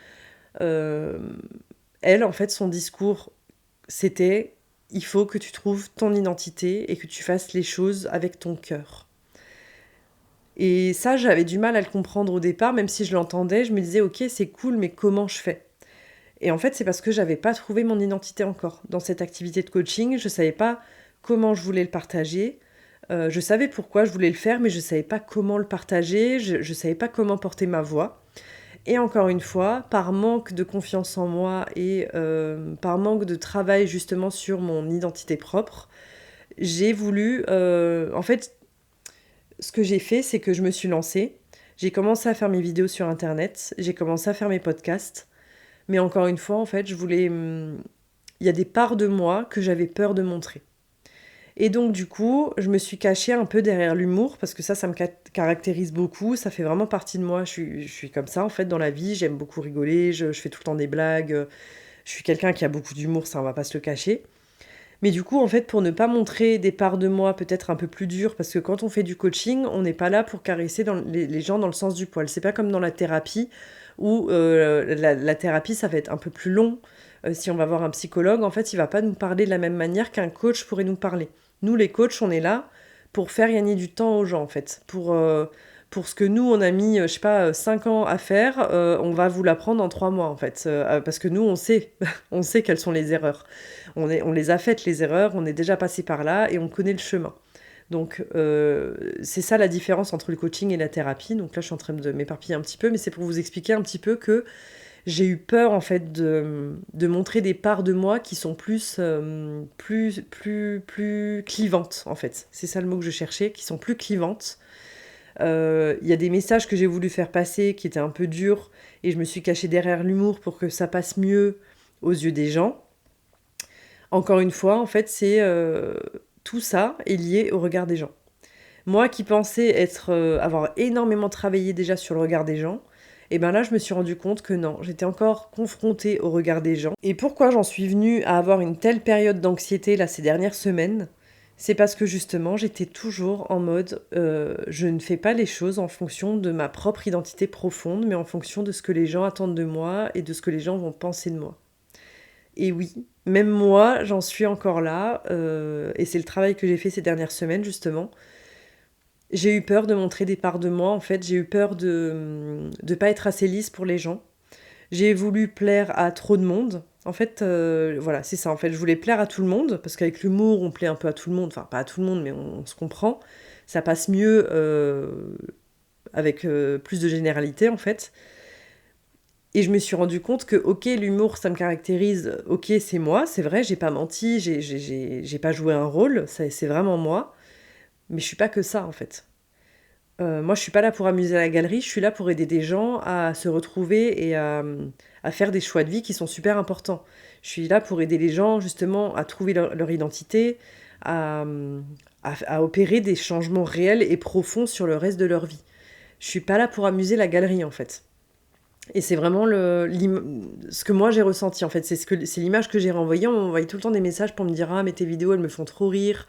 A: euh, elle, en fait, son discours, c'était: il faut que tu trouves ton identité et que tu fasses les choses avec ton cœur. Et ça, j'avais du mal à le comprendre au départ, même si je l'entendais, je me disais: ok, c'est cool, mais comment je fais? Et en fait, c'est parce que j'avais pas trouvé mon identité encore. Dans cette activité de coaching, je savais pas comment je voulais le partager. Je savais pourquoi je voulais le faire, mais je savais pas comment le partager, je savais pas comment porter ma voix. Et encore une fois, par manque de confiance en moi et par manque de travail justement sur mon identité propre, j'ai voulu... en fait, ce que j'ai fait, c'est que je me suis lancée. J'ai commencé à faire mes vidéos sur Internet, j'ai commencé à faire mes podcasts. Mais encore une fois, en fait, je voulais... Il y a des parts de moi que j'avais peur de montrer. Et donc, du coup, je me suis cachée un peu derrière l'humour, parce que ça me caractérise beaucoup, ça fait vraiment partie de moi. Je suis comme ça, en fait, dans la vie, j'aime beaucoup rigoler, je fais tout le temps des blagues, je suis quelqu'un qui a beaucoup d'humour, ça, on va pas se le cacher. Mais du coup, en fait, pour ne pas montrer des parts de moi peut-être un peu plus dures, parce que quand on fait du coaching, on n'est pas là pour caresser les gens dans le sens du poil. C'est pas comme dans la thérapie, où la thérapie, ça va être un peu plus long. Si on va voir un psychologue, en fait, il va pas nous parler de la même manière qu'un coach pourrait nous parler. Nous, les coachs, on est là pour faire gagner du temps aux gens, en fait. Pour ce que nous, on a mis, je sais pas, 5 ans à faire, on va vous l'apprendre en 3 mois, en fait. Parce que nous, on sait, on sait quelles sont les erreurs. On les a faites, les erreurs, on est déjà passé par là et on connaît le chemin. Donc, c'est ça la différence entre le coaching et la thérapie. Donc là, je suis en train de m'éparpiller un petit peu, mais c'est pour vous expliquer un petit peu que j'ai eu peur, en fait, de montrer des parts de moi qui sont plus clivantes, en fait. C'est ça le mot que je cherchais, qui sont plus clivantes. Il y a des messages que j'ai voulu faire passer qui étaient un peu durs, et je me suis cachée derrière l'humour pour que ça passe mieux aux yeux des gens. Encore une fois, en fait, tout ça est lié au regard des gens. Moi qui pensais avoir énormément travaillé déjà sur le regard des gens, et ben là je me suis rendu compte que non, j'étais encore confrontée au regard des gens. Et pourquoi j'en suis venue à avoir une telle période d'anxiété là ces dernières semaines? C'est parce que justement j'étais toujours en mode je ne fais pas les choses en fonction de ma propre identité profonde, mais en fonction de ce que les gens attendent de moi et de ce que les gens vont penser de moi. Et oui, même moi, j'en suis encore là, et c'est le travail que j'ai fait ces dernières semaines, justement. J'ai eu peur de montrer des parts de moi, en fait, j'ai eu peur de pas être assez lisse pour les gens. J'ai voulu plaire à trop de monde. En fait, voilà, c'est ça, en fait, je voulais plaire à tout le monde, parce qu'avec l'humour, on plaît un peu à tout le monde, enfin, pas à tout le monde, mais on se comprend. Ça passe mieux avec plus de généralité, en fait. Et je me suis rendu compte que, ok, l'humour, ça me caractérise, ok, c'est moi, c'est vrai, j'ai pas menti, j'ai pas joué un rôle, c'est vraiment moi, mais je suis pas que ça, en fait. Moi, je suis pas là pour amuser la galerie, je suis là pour aider des gens à se retrouver et à faire des choix de vie qui sont super importants. Je suis là pour aider les gens, justement, à trouver leur identité, à, à opérer des changements réels et profonds sur le reste de leur vie. Je suis pas là pour amuser la galerie, en fait. Et c'est vraiment ce que moi j'ai ressenti, en fait. C'est l'image que j'ai renvoyée. On m'envoyait tout le temps des messages pour me dire: ah, mais tes vidéos, elles me font trop rire.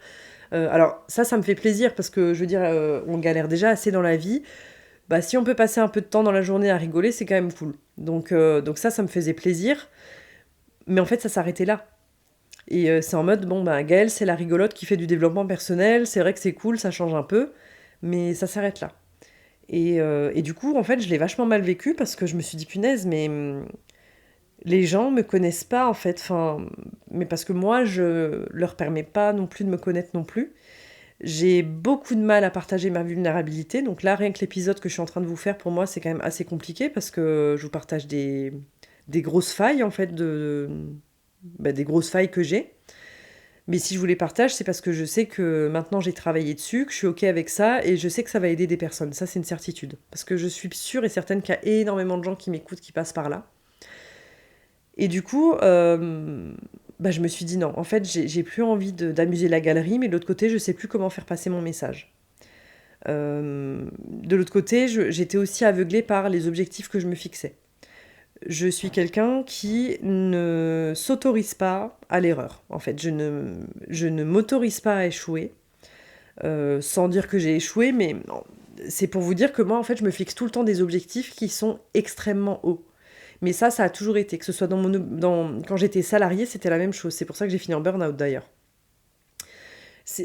A: Alors ça me fait plaisir, parce que je veux dire, on galère déjà assez dans la vie. Bah, si on peut passer un peu de temps dans la journée à rigoler, c'est quand même cool. Donc ça me faisait plaisir. Mais en fait, ça s'arrêtait là. Et c'est en mode, bon, bah, Gaëlle, c'est la rigolote qui fait du développement personnel. C'est vrai que c'est cool, ça change un peu. Mais ça s'arrête là. Et du coup, en fait, je l'ai vachement mal vécu, parce que je me suis dit: punaise, mais les gens me connaissent pas, en fait. Enfin, mais parce que moi, je leur permets pas non plus de me connaître non plus. J'ai beaucoup de mal à partager ma vulnérabilité. Donc là, rien que l'épisode que je suis en train de vous faire, pour moi, c'est quand même assez compliqué parce que je vous partage des grosses failles, en fait, des grosses failles que j'ai. Mais si je vous les partage, c'est parce que je sais que maintenant j'ai travaillé dessus, que je suis OK avec ça, et je sais que ça va aider des personnes. Ça, c'est une certitude. Parce que je suis sûre et certaine qu'il y a énormément de gens qui m'écoutent, qui passent par là. Et du coup, je me suis dit non, en fait, j'ai plus envie d'amuser la galerie, mais de l'autre côté, je sais plus comment faire passer mon message. De l'autre côté, j'étais aussi aveuglée par les objectifs que je me fixais. Je suis quelqu'un qui ne s'autorise pas à l'erreur. En fait, je ne m'autorise pas à échouer, sans dire que j'ai échoué, mais non, c'est pour vous dire que moi, en fait, je me fixe tout le temps des objectifs qui sont extrêmement hauts. Mais ça a toujours été, que ce soit quand j'étais salariée, c'était la même chose. C'est pour ça que j'ai fini en burn-out d'ailleurs.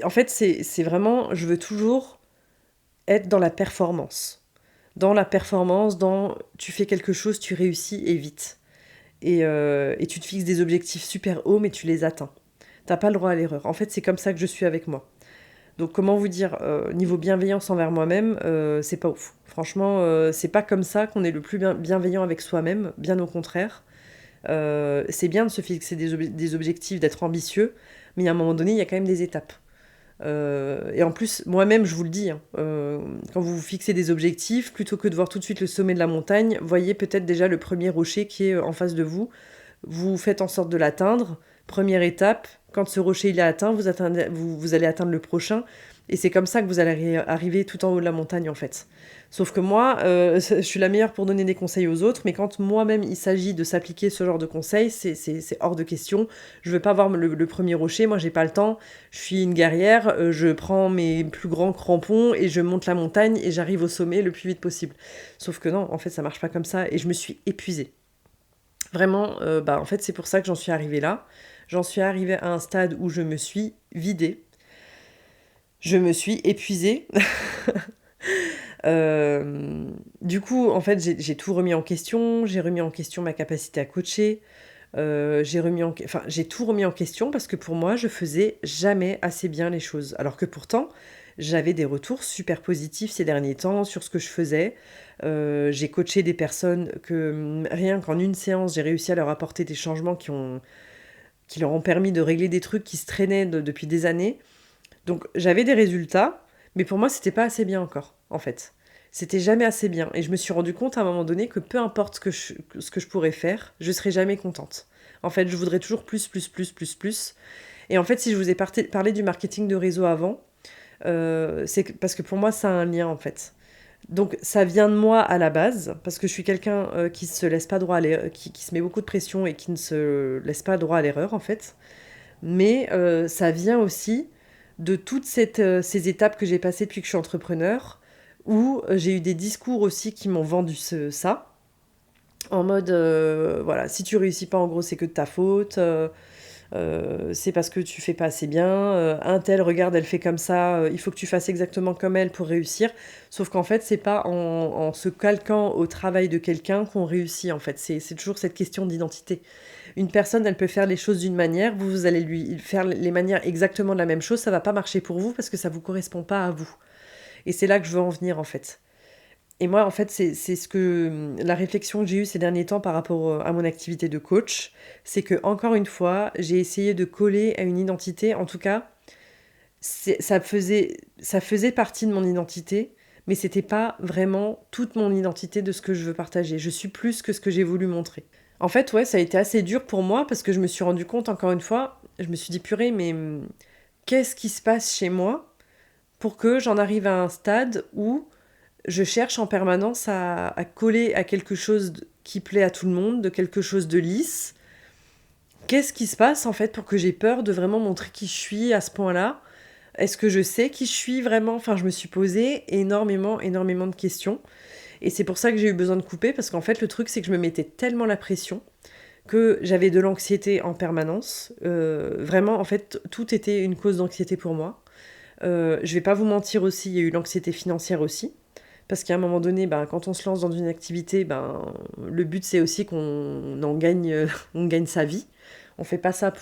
A: En fait, c'est vraiment, je veux toujours être dans la performance. Dans la performance, tu fais quelque chose, tu réussis et vite. Et tu te fixes des objectifs super hauts, mais tu les atteins. T'as pas le droit à l'erreur. En fait, c'est comme ça que je suis avec moi. Donc, comment vous dire, niveau bienveillance envers moi-même, c'est pas ouf. Franchement, c'est pas comme ça qu'on est le plus bienveillant avec soi-même, bien au contraire. C'est bien de se fixer des objectifs, d'être ambitieux, mais à un moment donné, il y a quand même des étapes. Et en plus, moi-même, je vous le dis, hein, quand vous vous fixez des objectifs, plutôt que de voir tout de suite le sommet de la montagne, voyez peut-être déjà le premier rocher qui est en face de vous. Vous faites en sorte de l'atteindre. Première étape, quand ce rocher il est atteint, vous allez atteindre le prochain. Et c'est comme ça que vous allez arriver tout en haut de la montagne, en fait. Sauf que moi, je suis la meilleure pour donner des conseils aux autres, mais quand moi-même il s'agit de s'appliquer ce genre de conseils, c'est hors de question. Je veux pas voir le premier rocher, moi j'ai pas le temps. Je suis une guerrière, je prends mes plus grands crampons et je monte la montagne et j'arrive au sommet le plus vite possible. Sauf que non, en fait ça marche pas comme ça et je me suis épuisée. Vraiment, en fait, c'est pour ça que j'en suis arrivée là. J'en suis arrivée à un stade où je me suis vidée. Je me suis épuisée. Du coup, en fait, j'ai tout remis en question. J'ai remis en question ma capacité à coacher. J'ai tout remis en question parce que pour moi, je faisais jamais assez bien les choses. Alors que pourtant, j'avais des retours super positifs ces derniers temps sur ce que je faisais. J'ai coaché des personnes que rien qu'en une séance, j'ai réussi à leur apporter des changements qui leur ont permis de régler des trucs qui se traînaient depuis des années. Donc j'avais des résultats, mais pour moi, c'était pas assez bien encore, en fait. C'était jamais assez bien. Et je me suis rendu compte à un moment donné que peu importe ce que je pourrais faire, je serais jamais contente. En fait, je voudrais toujours plus, plus, plus, plus, plus. Et en fait, si je vous ai parlé du marketing de réseau avant, parce que pour moi, ça a un lien, en fait. Donc ça vient de moi à la base, parce que je suis quelqu'un qui se laisse pas droit à l'erreur, qui se met beaucoup de pression et qui ne se laisse pas droit à l'erreur, en fait. Mais ça vient aussi de toutes ces étapes que j'ai passées depuis que je suis entrepreneur, où j'ai eu des discours aussi qui m'ont vendu ça, en mode, voilà, si tu réussis pas, en gros, c'est que de ta faute, c'est parce que tu fais pas assez bien, un tel, regarde, elle fait comme ça, il faut que tu fasses exactement comme elle pour réussir. Sauf qu'en fait, c'est pas en se calquant au travail de quelqu'un qu'on réussit, en fait. C'est toujours cette question d'identité. Une personne, elle peut faire les choses d'une manière, vous allez lui faire les manières exactement de la même chose, ça va pas marcher pour vous parce que ça vous correspond pas à vous. Et c'est là que je veux en venir, en fait. Et moi, en fait, c'est la réflexion que j'ai eue ces derniers temps par rapport à mon activité de coach, c'est que, encore une fois, j'ai essayé de coller à une identité. En tout cas, ça faisait partie de mon identité, mais c'était pas vraiment toute mon identité de ce que je veux partager. Je suis plus que ce que j'ai voulu montrer. En fait, ouais, ça a été assez dur pour moi parce que je me suis rendu compte, encore une fois, je me suis dit, purée, mais qu'est-ce qui se passe chez moi pour que j'en arrive à un stade où je cherche en permanence à coller à quelque chose qui plaît à tout le monde, de quelque chose de lisse. Qu'est-ce qui se passe en fait pour que j'ai peur de vraiment montrer qui je suis à ce point-là? Est-ce que je sais qui je suis vraiment? Enfin, je me suis posé énormément, énormément de questions. Et c'est pour ça que j'ai eu besoin de couper, parce qu'en fait, le truc, c'est que je me mettais tellement la pression que j'avais de l'anxiété en permanence. Vraiment, en fait, tout était une cause d'anxiété pour moi. Je vais pas vous mentir aussi, il y a eu l'anxiété financière aussi. Parce qu'à un moment donné, quand on se lance dans une activité, le but c'est aussi qu'on en gagne, on gagne sa vie. On fait pas ça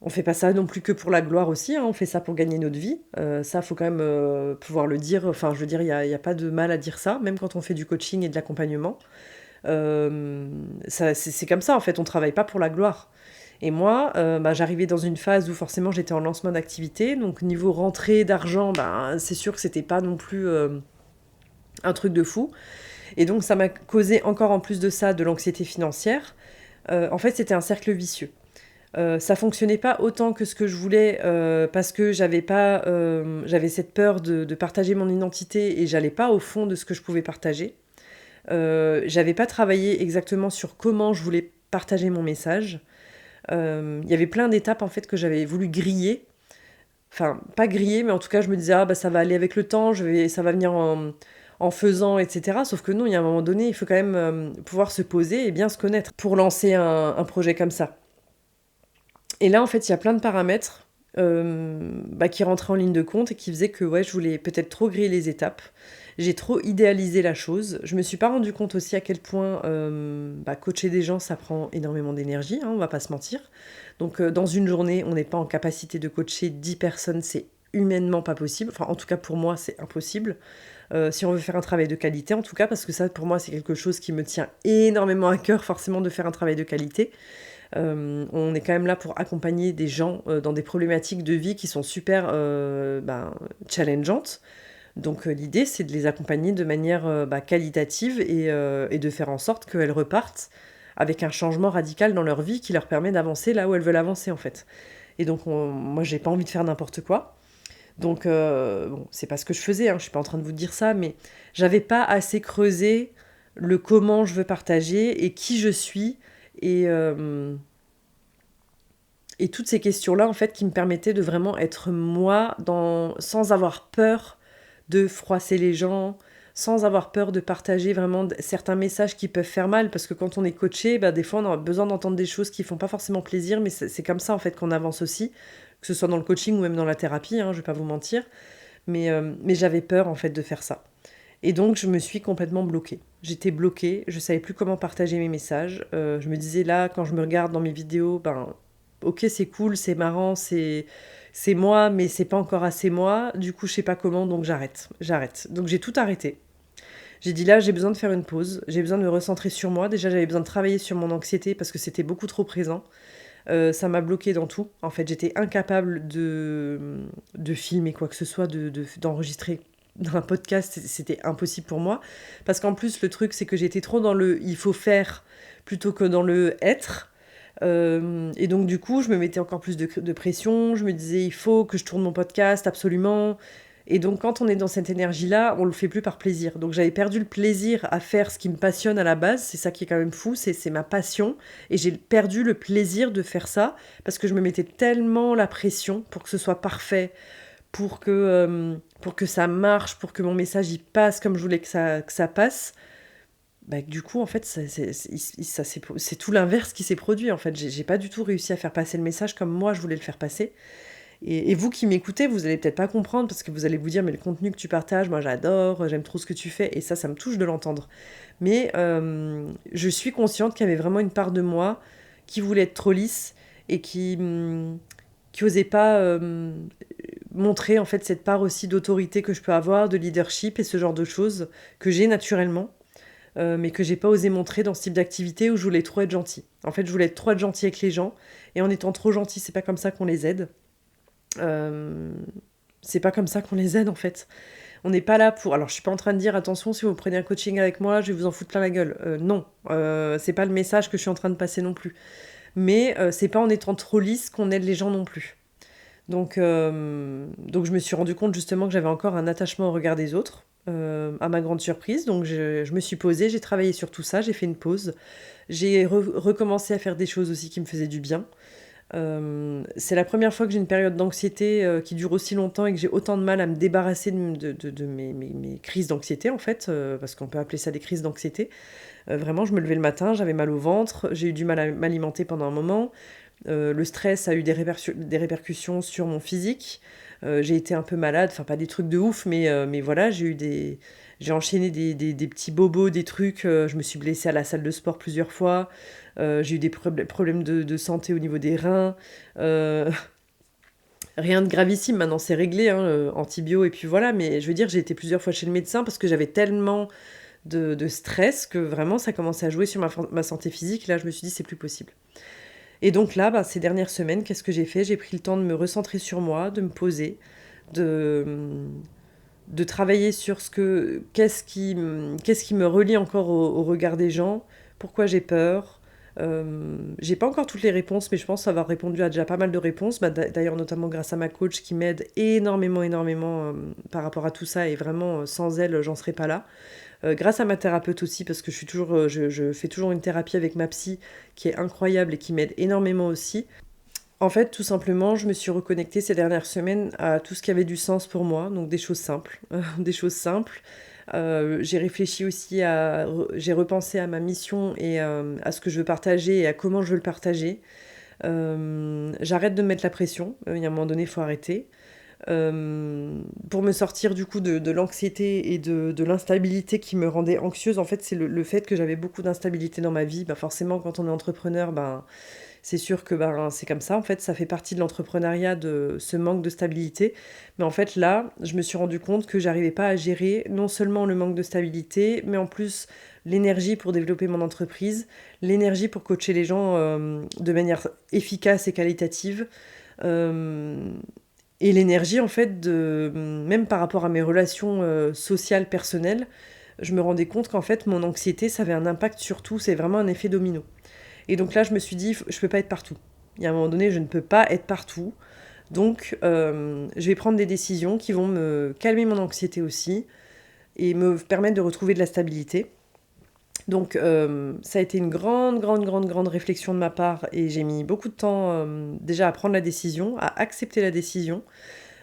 A: On fait pas ça non plus que pour la gloire aussi, hein, on fait ça pour gagner notre vie. Ça, faut quand même, pouvoir le dire. Enfin, je veux dire, il y a pas de mal à dire ça, même quand on fait du coaching et de l'accompagnement. Ça c'est comme ça, en fait, on travaille pas pour la gloire. Et moi, bah, j'arrivais dans une phase où forcément j'étais en lancement d'activité, donc niveau rentrée d'argent, ben, c'est sûr que c'était pas non plus, un truc de fou. Et donc ça m'a causé encore en plus de ça, de l'anxiété financière. En fait, c'était un cercle vicieux. Ça fonctionnait pas autant que ce que je voulais, parce que j'avais pas, j'avais cette peur de partager mon identité et j'allais pas au fond de ce que je pouvais partager. J'avais pas travaillé exactement sur comment je voulais partager mon message. Il y avait plein d'étapes en fait que j'avais voulu griller. Enfin, pas griller, mais en tout cas, je me disais: «Ah bah, ça va aller avec le temps, ça va venir en faisant et cetera». Sauf que non, il y a un moment donné, il faut quand même, pouvoir se poser et bien se connaître pour lancer un projet comme ça. Et là, en fait, il y a plein de paramètres, bah, qui rentraient en ligne de compte et qui faisaient que, ouais, je voulais peut-être trop griller les étapes. J'ai trop idéalisé la chose. Je me suis pas rendu compte aussi à quel point, bah, coacher des gens, ça prend énormément d'énergie, hein, on va pas se mentir. Donc, dans une journée, on n'est pas en capacité de coacher 10 personnes, c'est humainement pas possible. Enfin, en tout cas, pour moi, c'est impossible. Si on veut faire un travail de qualité, en tout cas, parce que ça, pour moi, c'est quelque chose qui me tient énormément à cœur, forcément, de faire un travail de qualité. On est quand même là pour accompagner des gens dans des problématiques de vie qui sont super ben, challengeantes. Donc l'idée, c'est de les accompagner de manière bah, qualitative et de faire en sorte qu'elles repartent avec un changement radical dans leur vie qui leur permet d'avancer là où elles veulent avancer en fait. Et donc moi, j'ai pas envie de faire n'importe quoi. Donc bon, c'est pas ce que je faisais, hein, je suis pas en train de vous dire ça, mais j'avais pas assez creusé le comment je veux partager et qui je suis et, euh, et toutes ces questions-là, en fait, qui me permettaient de vraiment être moi, sans avoir peur de froisser les gens, sans avoir peur de partager vraiment certains messages qui peuvent faire mal, parce que quand on est coaché, bah, des fois, on a besoin d'entendre des choses qui font pas forcément plaisir, mais c'est comme ça, en fait, qu'on avance aussi, que ce soit dans le coaching ou même dans la thérapie, hein, je vais pas vous mentir, mais j'avais peur, en fait, de faire ça. Et donc, je me suis complètement bloquée. J'étais bloquée, je savais plus comment partager mes messages. Je me disais là, quand je me regarde dans mes vidéos, ben, ok, c'est cool, c'est marrant, c'est moi, mais c'est pas encore assez moi. Du coup, je sais pas comment, donc j'arrête. Donc j'ai tout arrêté. J'ai dit là, j'ai besoin de faire une pause, j'ai besoin de me recentrer sur moi. Déjà, j'avais besoin de travailler sur mon anxiété parce que c'était beaucoup trop présent. Ça m'a bloqué dans tout. En fait, j'étais incapable de filmer quoi que ce soit, d'enregistrer un podcast, c'était impossible pour moi. Parce qu'en plus, le truc, c'est que j'étais trop dans le il faut faire plutôt que dans le être. Et donc, du coup, je me mettais encore plus de pression. Je me disais, il faut que je tourne mon podcast, absolument. Et donc, quand on est dans cette énergie-là, on le fait plus par plaisir. Donc, j'avais perdu le plaisir à faire ce qui me passionne à la base. C'est ça qui est quand même fou, c'est ma passion. Et j'ai perdu le plaisir de faire ça parce que je me mettais tellement la pression pour que ce soit parfait, pour que ça marche, pour que mon message y passe comme je voulais que ça passe. Bah, du coup, en fait, c'est tout l'inverse qui s'est produit. En fait, j'ai pas du tout réussi à faire passer le message comme moi je voulais le faire passer. Et vous qui m'écoutez, vous allez peut-être pas comprendre parce que vous allez vous dire, mais le contenu que tu partages, moi j'adore, j'aime trop ce que tu fais, et ça me touche de l'entendre. Mais je suis consciente qu'il y avait vraiment une part de moi qui voulait être trop lisse et qui osait pas montrer en fait cette part aussi d'autorité que je peux avoir, de leadership et ce genre de choses que j'ai naturellement, mais que j'ai pas osé montrer dans ce type d'activité où je voulais trop être gentille. En fait, je voulais trop être gentille avec les gens, et en étant trop gentil, c'est pas comme ça qu'on les aide. Euh, c'est pas comme ça qu'on les aide en fait. On n'est pas là pour. Alors, je suis pas en train de dire attention, si vous prenez un coaching avec moi, je vais vous en foutre plein la gueule. Non, c'est pas le message que je suis en train de passer non plus. Mais c'est pas en étant trop lisse qu'on aide les gens non plus. Donc je me suis rendu compte justement que j'avais encore un attachement au regard des autres, à ma grande surprise. Donc je me suis posée, j'ai travaillé sur tout ça, j'ai fait une pause. J'ai recommencé à faire des choses aussi qui me faisaient du bien. C'est la première fois que j'ai une période d'anxiété qui dure aussi longtemps et que j'ai autant de mal à me débarrasser de mes crises d'anxiété en fait, parce qu'on peut appeler ça des crises d'anxiété. Vraiment, je me levais le matin, j'avais mal au ventre, j'ai eu du mal à m'alimenter pendant un moment. Le stress a eu des répercussions sur mon physique. J'ai été un peu malade, enfin pas des trucs de ouf, mais voilà, J'ai enchaîné des petits bobos, des trucs, je me suis blessée à la salle de sport plusieurs fois, j'ai eu des problèmes de santé au niveau des reins, heu, rien de gravissime, maintenant c'est réglé, hein, antibio et puis voilà, mais je veux dire, j'ai été plusieurs fois chez le médecin parce que j'avais tellement de stress que vraiment ça commençait à jouer sur ma santé physique et là je me suis dit: «C'est plus possible». Et donc là, bah, ces dernières semaines, qu'est-ce que j'ai fait? J'ai pris le temps de me recentrer sur moi, de me poser, de, de travailler sur qu'est-ce qui me relie encore au regard des gens, pourquoi j'ai peur. J'ai pas encore toutes les réponses, mais je pense avoir répondu à déjà pas mal de réponses. Bah, d'ailleurs, notamment grâce à ma coach qui m'aide énormément, énormément par rapport à tout ça. Et vraiment, sans elle, j'en serais pas là. Grâce à ma thérapeute aussi, parce que je fais toujours une thérapie avec ma psy qui est incroyable et qui m'aide énormément aussi. En fait, tout simplement, je me suis reconnectée ces dernières semaines à tout ce qui avait du sens pour moi, donc des choses simples, des choses simples. J'ai réfléchi aussi j'ai repensé à ma mission et à ce que je veux partager et à comment je veux le partager. J'arrête de me mettre la pression. Il y a un moment donné, il faut arrêter. Pour me sortir du coup de l'anxiété et de l'instabilité qui me rendait anxieuse, en fait, c'est le fait que j'avais beaucoup d'instabilité dans ma vie. Bah, forcément, quand on est entrepreneur, ben, c'est sûr que ben, c'est comme ça. En fait, ça fait partie de l'entrepreneuriat, de ce manque de stabilité. Mais en fait, là, je me suis rendu compte que j'arrivais pas à gérer non seulement le manque de stabilité, mais en plus l'énergie pour développer mon entreprise, l'énergie pour coacher les gens de manière efficace et qualitative. Euh, et l'énergie, en fait, même par rapport à mes relations sociales, personnelles, je me rendais compte qu'en fait, mon anxiété, ça avait un impact sur tout. C'est vraiment un effet domino. Et donc là, je me suis dit, je peux pas être partout. Il y a un moment donné, je ne peux pas être partout. Donc, je vais prendre des décisions qui vont me calmer mon anxiété aussi et me permettre de retrouver de la stabilité. Donc, ça a été une grande, grande, grande, grande réflexion de ma part et j'ai mis beaucoup de temps déjà à prendre la décision, à accepter la décision.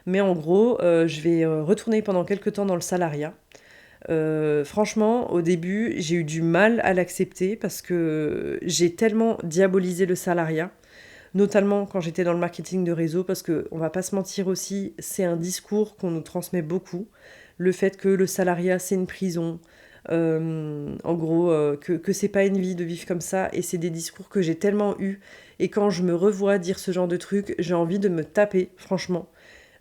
A: Mais en gros, je vais retourner pendant quelques temps dans le salariat. Franchement, au début, j'ai eu du mal à l'accepter parce que j'ai tellement diabolisé le salariat, notamment quand j'étais dans le marketing de réseau, parce que on va pas se mentir aussi, c'est un discours qu'on nous transmet beaucoup, le fait que le salariat c'est une prison, en gros que c'est pas une vie de vivre comme ça, et c'est des discours que j'ai tellement eu, et quand je me revois dire ce genre de trucs, j'ai envie de me taper, franchement.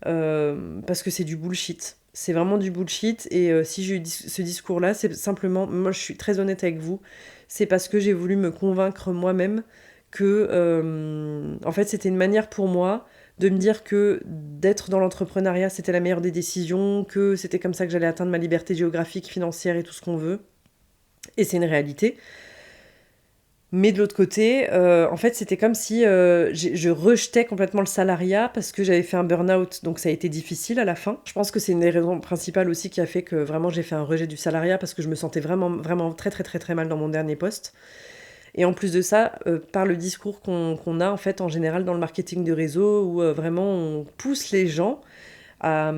A: Parce que c'est du bullshit. C'est vraiment du bullshit. Et si j'ai eu ce discours-là, c'est simplement, moi je suis très honnête avec vous, c'est parce que j'ai voulu me convaincre moi-même que, en fait, c'était une manière pour moi de me dire que d'être dans l'entrepreneuriat, c'était la meilleure des décisions, que c'était comme ça que j'allais atteindre ma liberté géographique, financière et tout ce qu'on veut. Et c'est une réalité. Mais de l'autre côté, en fait, c'était comme si je rejetais complètement le salariat parce que j'avais fait un burn-out, donc ça a été difficile à la fin. Je pense que c'est une des raisons principales aussi qui a fait que vraiment j'ai fait un rejet du salariat parce que je me sentais vraiment, vraiment très, très, très, très mal dans mon dernier poste. Et en plus de ça, par le discours qu'on a en fait en général dans le marketing de réseau, où vraiment on pousse les gens à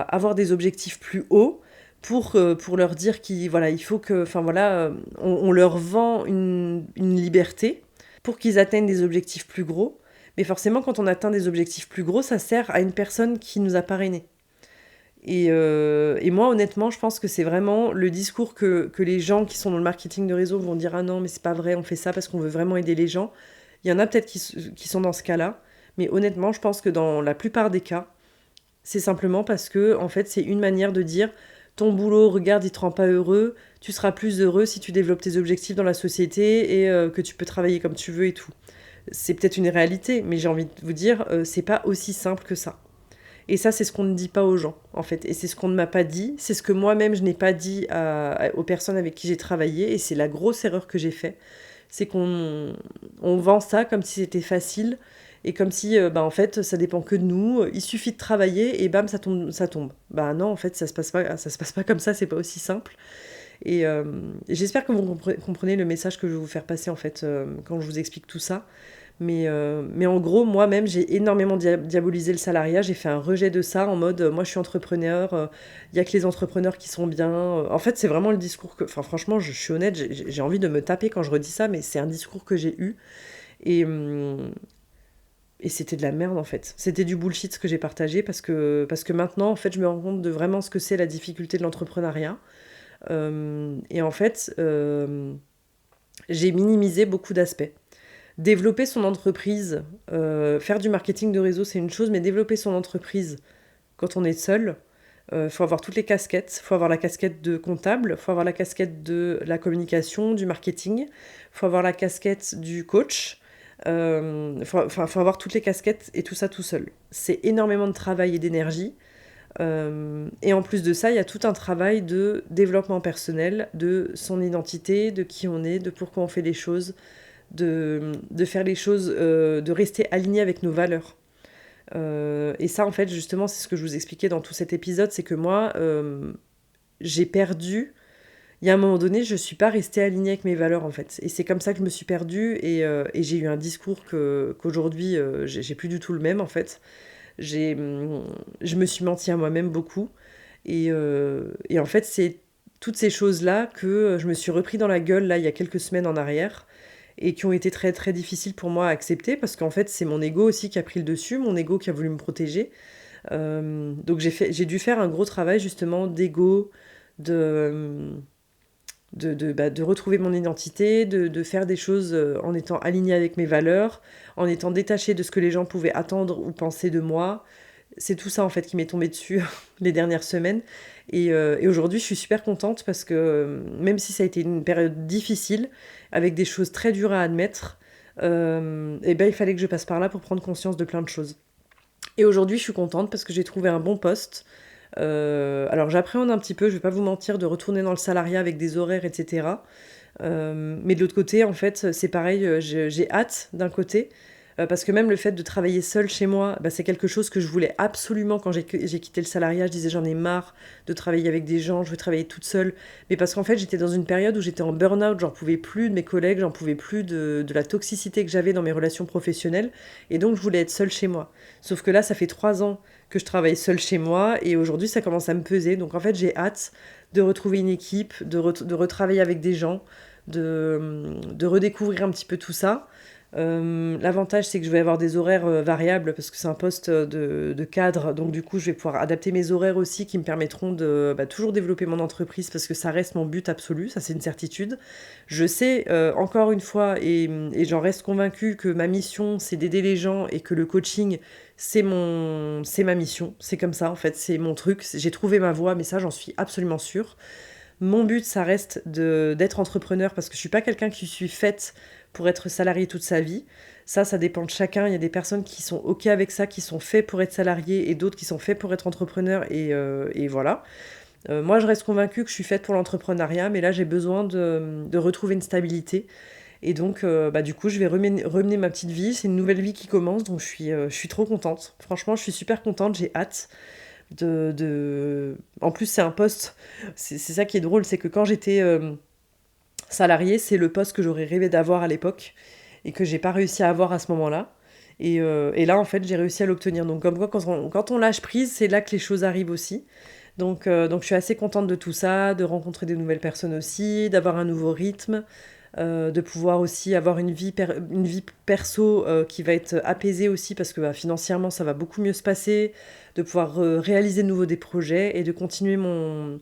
A: avoir des objectifs plus hauts pour leur dire qu'il voilà, il faut que, enfin voilà, on leur vend une liberté pour qu'ils atteignent des objectifs plus gros. Mais forcément, quand on atteint des objectifs plus gros, ça sert à une personne qui nous a parrainés. Et moi, honnêtement, je pense que c'est vraiment le discours que les gens qui sont dans le marketing de réseau vont dire: ah non, mais c'est pas vrai, on fait ça parce qu'on veut vraiment aider les gens. Il y en a peut-être qui sont dans ce cas-là, mais honnêtement, je pense que dans la plupart des cas, c'est simplement parce que, en fait, c'est une manière de dire: ton boulot, regarde, il te rend pas heureux, tu seras plus heureux si tu développes tes objectifs dans la société et que tu peux travailler comme tu veux et tout. C'est peut-être une réalité, mais j'ai envie de vous dire, c'est pas aussi simple que ça. Et ça, c'est ce qu'on ne dit pas aux gens, en fait. Et c'est ce qu'on ne m'a pas dit. C'est ce que moi-même, je n'ai pas dit aux personnes avec qui j'ai travaillé. Et c'est la grosse erreur que j'ai faite. C'est qu'on vend ça comme si c'était facile. Et comme si, bah, en fait, ça dépend que de nous. Il suffit de travailler et bam, ça tombe, ça tombe. Bah non, en fait, ça se passe pas comme ça. C'est pas aussi simple. Et j'espère que vous comprenez le message que je vais vous faire passer, en fait, quand je vous explique tout ça. Mais en gros, moi-même, j'ai énormément diabolisé le salariat. J'ai fait un rejet de ça en mode, moi, je suis entrepreneur, il y a que les entrepreneurs qui sont bien. En fait, c'est vraiment le discours que... Enfin, franchement, je suis honnête, j'ai envie de me taper quand je redis ça, mais c'est un discours que j'ai eu. Et, et c'était de la merde en fait. C'était du bullshit ce que j'ai partagé parce que maintenant en fait je me rends compte de vraiment ce que c'est la difficulté de l'entrepreneuriat. Et en fait, j'ai minimisé beaucoup d'aspects. Développer son entreprise, faire du marketing de réseau, c'est une chose, mais développer son entreprise quand on est seul, faut avoir toutes les casquettes. Faut avoir la casquette de comptable, faut avoir la casquette de la communication, du marketing, faut avoir la casquette du coach. Faut avoir toutes les casquettes et tout ça tout seul. C'est énormément de travail et d'énergie. Et en plus de ça, il y a tout un travail de développement personnel, de son identité, de qui on est, de pourquoi on fait les choses, de faire les choses, de rester aligné avec nos valeurs. Et ça, en fait, justement, c'est ce que je vous expliquais dans tout cet épisode, c'est que moi, j'ai perdu. Il y a un moment donné, je ne suis pas restée alignée avec mes valeurs, en fait. Et c'est comme ça que je me suis perdue, et j'ai eu un discours qu'aujourd'hui, j'ai plus du tout le même, en fait. Je me suis menti à moi-même beaucoup. Et en fait, c'est toutes ces choses-là que je me suis repris dans la gueule, là, il y a quelques semaines en arrière, et qui ont été très très difficiles pour moi à accepter, parce qu'en fait, c'est mon ego aussi qui a pris le dessus, mon ego qui a voulu me protéger. Donc j'ai dû faire un gros travail justement d'ego, de, de retrouver mon identité, de faire des choses en étant alignée avec mes valeurs, en étant détachée de ce que les gens pouvaient attendre ou penser de moi. C'est tout ça en fait qui m'est tombé dessus les dernières semaines. Et aujourd'hui, je suis super contente parce que même si ça a été une période difficile, avec des choses très dures à admettre, et ben, il fallait que je passe par là pour prendre conscience de plein de choses. Et aujourd'hui, je suis contente parce que j'ai trouvé un bon poste. Alors j'appréhende un petit peu, je vais pas vous mentir, de retourner dans le salariat avec des horaires, etc. Mais de l'autre côté, en fait, c'est pareil, j'ai hâte d'un côté, parce que même le fait de travailler seule chez moi, bah, c'est quelque chose que je voulais absolument quand j'ai quitté le salariat. Je disais j'en ai marre de travailler avec des gens, je veux travailler toute seule. Mais parce qu'en fait, j'étais dans une période où j'étais en burn-out, j'en pouvais plus de mes collègues, j'en pouvais plus de la toxicité que j'avais dans mes relations professionnelles. Et donc, je voulais être seule chez moi. Sauf que là, ça fait 3 ans que je travaille seule chez moi et aujourd'hui, ça commence à me peser. Donc, en fait, j'ai hâte de retrouver une équipe, de retravailler avec des gens, de redécouvrir un petit peu tout ça. L'avantage, c'est que je vais avoir des horaires variables parce que c'est un poste de cadre. Donc, du coup, je vais pouvoir adapter mes horaires aussi qui me permettront de toujours développer mon entreprise parce que ça reste mon but absolu. Ça, c'est une certitude. Je sais, encore une fois, et j'en reste convaincue que ma mission, c'est d'aider les gens et que le coaching, c'est ma mission. C'est comme ça, en fait. C'est mon truc. J'ai trouvé ma voie, mais ça, j'en suis absolument sûre. Mon but, ça reste d'être entrepreneur parce que je suis pas quelqu'un qui suis faite pour être salarié toute sa vie. Ça dépend de chacun. Il y a des personnes qui sont OK avec ça, qui sont faits pour être salariés et d'autres qui sont faits pour être entrepreneurs et voilà. Moi, je reste convaincue que je suis faite pour l'entrepreneuriat, mais là, j'ai besoin de retrouver une stabilité. Et donc, du coup, je vais remener ma petite vie. C'est une nouvelle vie qui commence, donc je suis trop contente. Franchement, je suis super contente, j'ai hâte. En plus, c'est un poste, c'est ça qui est drôle, c'est que quand j'étais salariée, c'est le poste que j'aurais rêvé d'avoir à l'époque et que j'ai pas réussi à avoir à ce moment-là. Et là, en fait, j'ai réussi à l'obtenir. Donc, comme quoi, quand on lâche prise, c'est là que les choses arrivent aussi. Donc je suis assez contente de tout ça, de rencontrer de nouvelles personnes aussi, d'avoir un nouveau rythme, de pouvoir aussi avoir une vie perso qui va être apaisée aussi parce que financièrement ça va beaucoup mieux se passer, de pouvoir réaliser de nouveau des projets et de continuer mon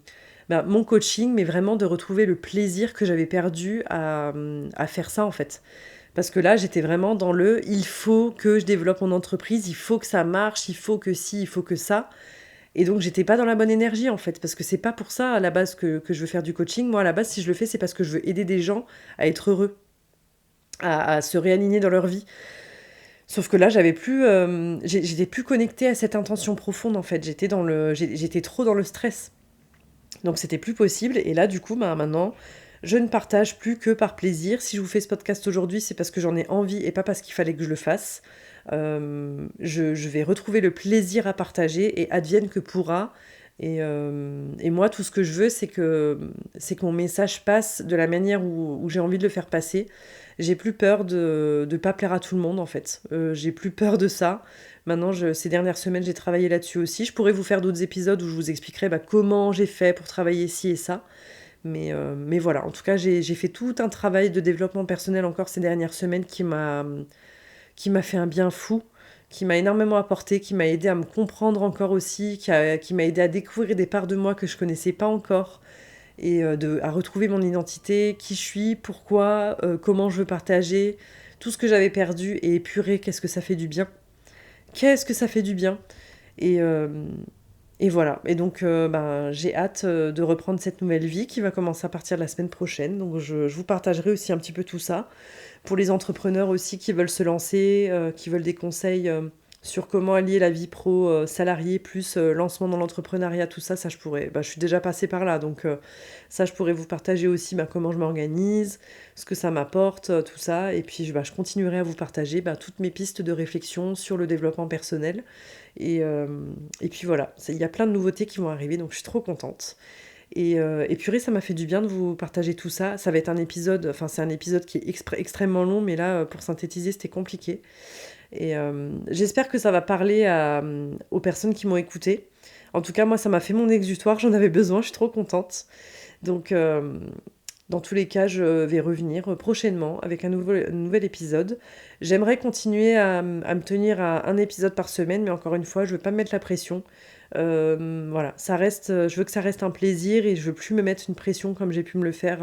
A: coaching, mais vraiment de retrouver le plaisir que j'avais perdu à faire ça en fait. Parce que là, j'étais vraiment dans il faut que je développe mon entreprise, il faut que ça marche, il faut que ci, il faut que ça. Et donc, j'étais pas dans la bonne énergie, en fait, parce que c'est pas pour ça, à la base, que je veux faire du coaching. Moi, à la base, si je le fais, c'est parce que je veux aider des gens à être heureux, à se réaligner dans leur vie. Sauf que là, j'étais plus connectée à cette intention profonde, en fait. J'étais trop dans le stress. Donc, c'était plus possible. Et là, du coup, maintenant, je ne partage plus que par plaisir. Si je vous fais ce podcast aujourd'hui, c'est parce que j'en ai envie et pas parce qu'il fallait que je le fasse. Je vais retrouver le plaisir à partager et advienne que pourra. Et moi, tout ce que je veux, c'est que mon message passe de la manière où j'ai envie de le faire passer. J'ai plus peur de ne pas plaire à tout le monde, en fait. J'ai plus peur de ça. Maintenant, ces dernières semaines, j'ai travaillé là-dessus aussi. Je pourrais vous faire d'autres épisodes où je vous expliquerai comment j'ai fait pour travailler ci et ça. Mais voilà, en tout cas, j'ai fait tout un travail de développement personnel encore ces dernières semaines qui m'a fait un bien fou. qui m'a énormément apporté, qui m'a aidé à me comprendre encore aussi, qui m'a aidé à découvrir des parts de moi que je connaissais pas encore et à retrouver mon identité, qui je suis, pourquoi, comment je veux partager, tout ce que j'avais perdu et purée, qu'est-ce que ça fait du bien. Qu'est-ce que ça fait du bien. Et, euh, et voilà. Et donc, j'ai hâte de reprendre cette nouvelle vie qui va commencer à partir de la semaine prochaine. Donc, je vous partagerai aussi un petit peu tout ça. Pour les entrepreneurs aussi qui veulent se lancer, qui veulent des conseils sur comment allier la vie pro salariée plus lancement dans l'entrepreneuriat, tout ça, je suis déjà passée par là, donc ça, je pourrais vous partager aussi comment je m'organise, ce que ça m'apporte, tout ça, et puis je continuerai à vous partager toutes mes pistes de réflexion sur le développement personnel, et, euh, et puis voilà, il y a plein de nouveautés qui vont arriver, donc je suis trop contente. Et purée, ça m'a fait du bien de vous partager tout ça. Ça va être un épisode, enfin c'est un épisode qui est extrêmement long, mais là, pour synthétiser, c'était compliqué. J'espère que ça va parler aux personnes qui m'ont écouté. En tout cas, moi, ça m'a fait mon exutoire, j'en avais besoin, je suis trop contente. Donc, dans tous les cas, je vais revenir prochainement avec un nouvel épisode. J'aimerais continuer à me tenir à un épisode par semaine, mais encore une fois, je ne veux pas me mettre la pression. Voilà, je veux que ça reste un plaisir et je veux plus me mettre une pression comme j'ai pu me le faire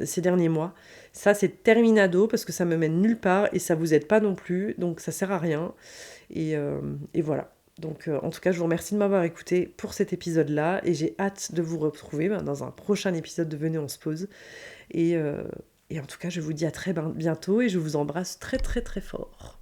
A: ces derniers mois. Ça, c'est terminado parce que ça me mène nulle part et ça vous aide pas non plus, donc ça sert à rien. Et voilà. Donc, en tout cas, je vous remercie de m'avoir écouté pour cet épisode-là et j'ai hâte de vous retrouver dans un prochain épisode de Venez, on se pose. Et, euh, et en tout cas, je vous dis à très bientôt et je vous embrasse très très très fort.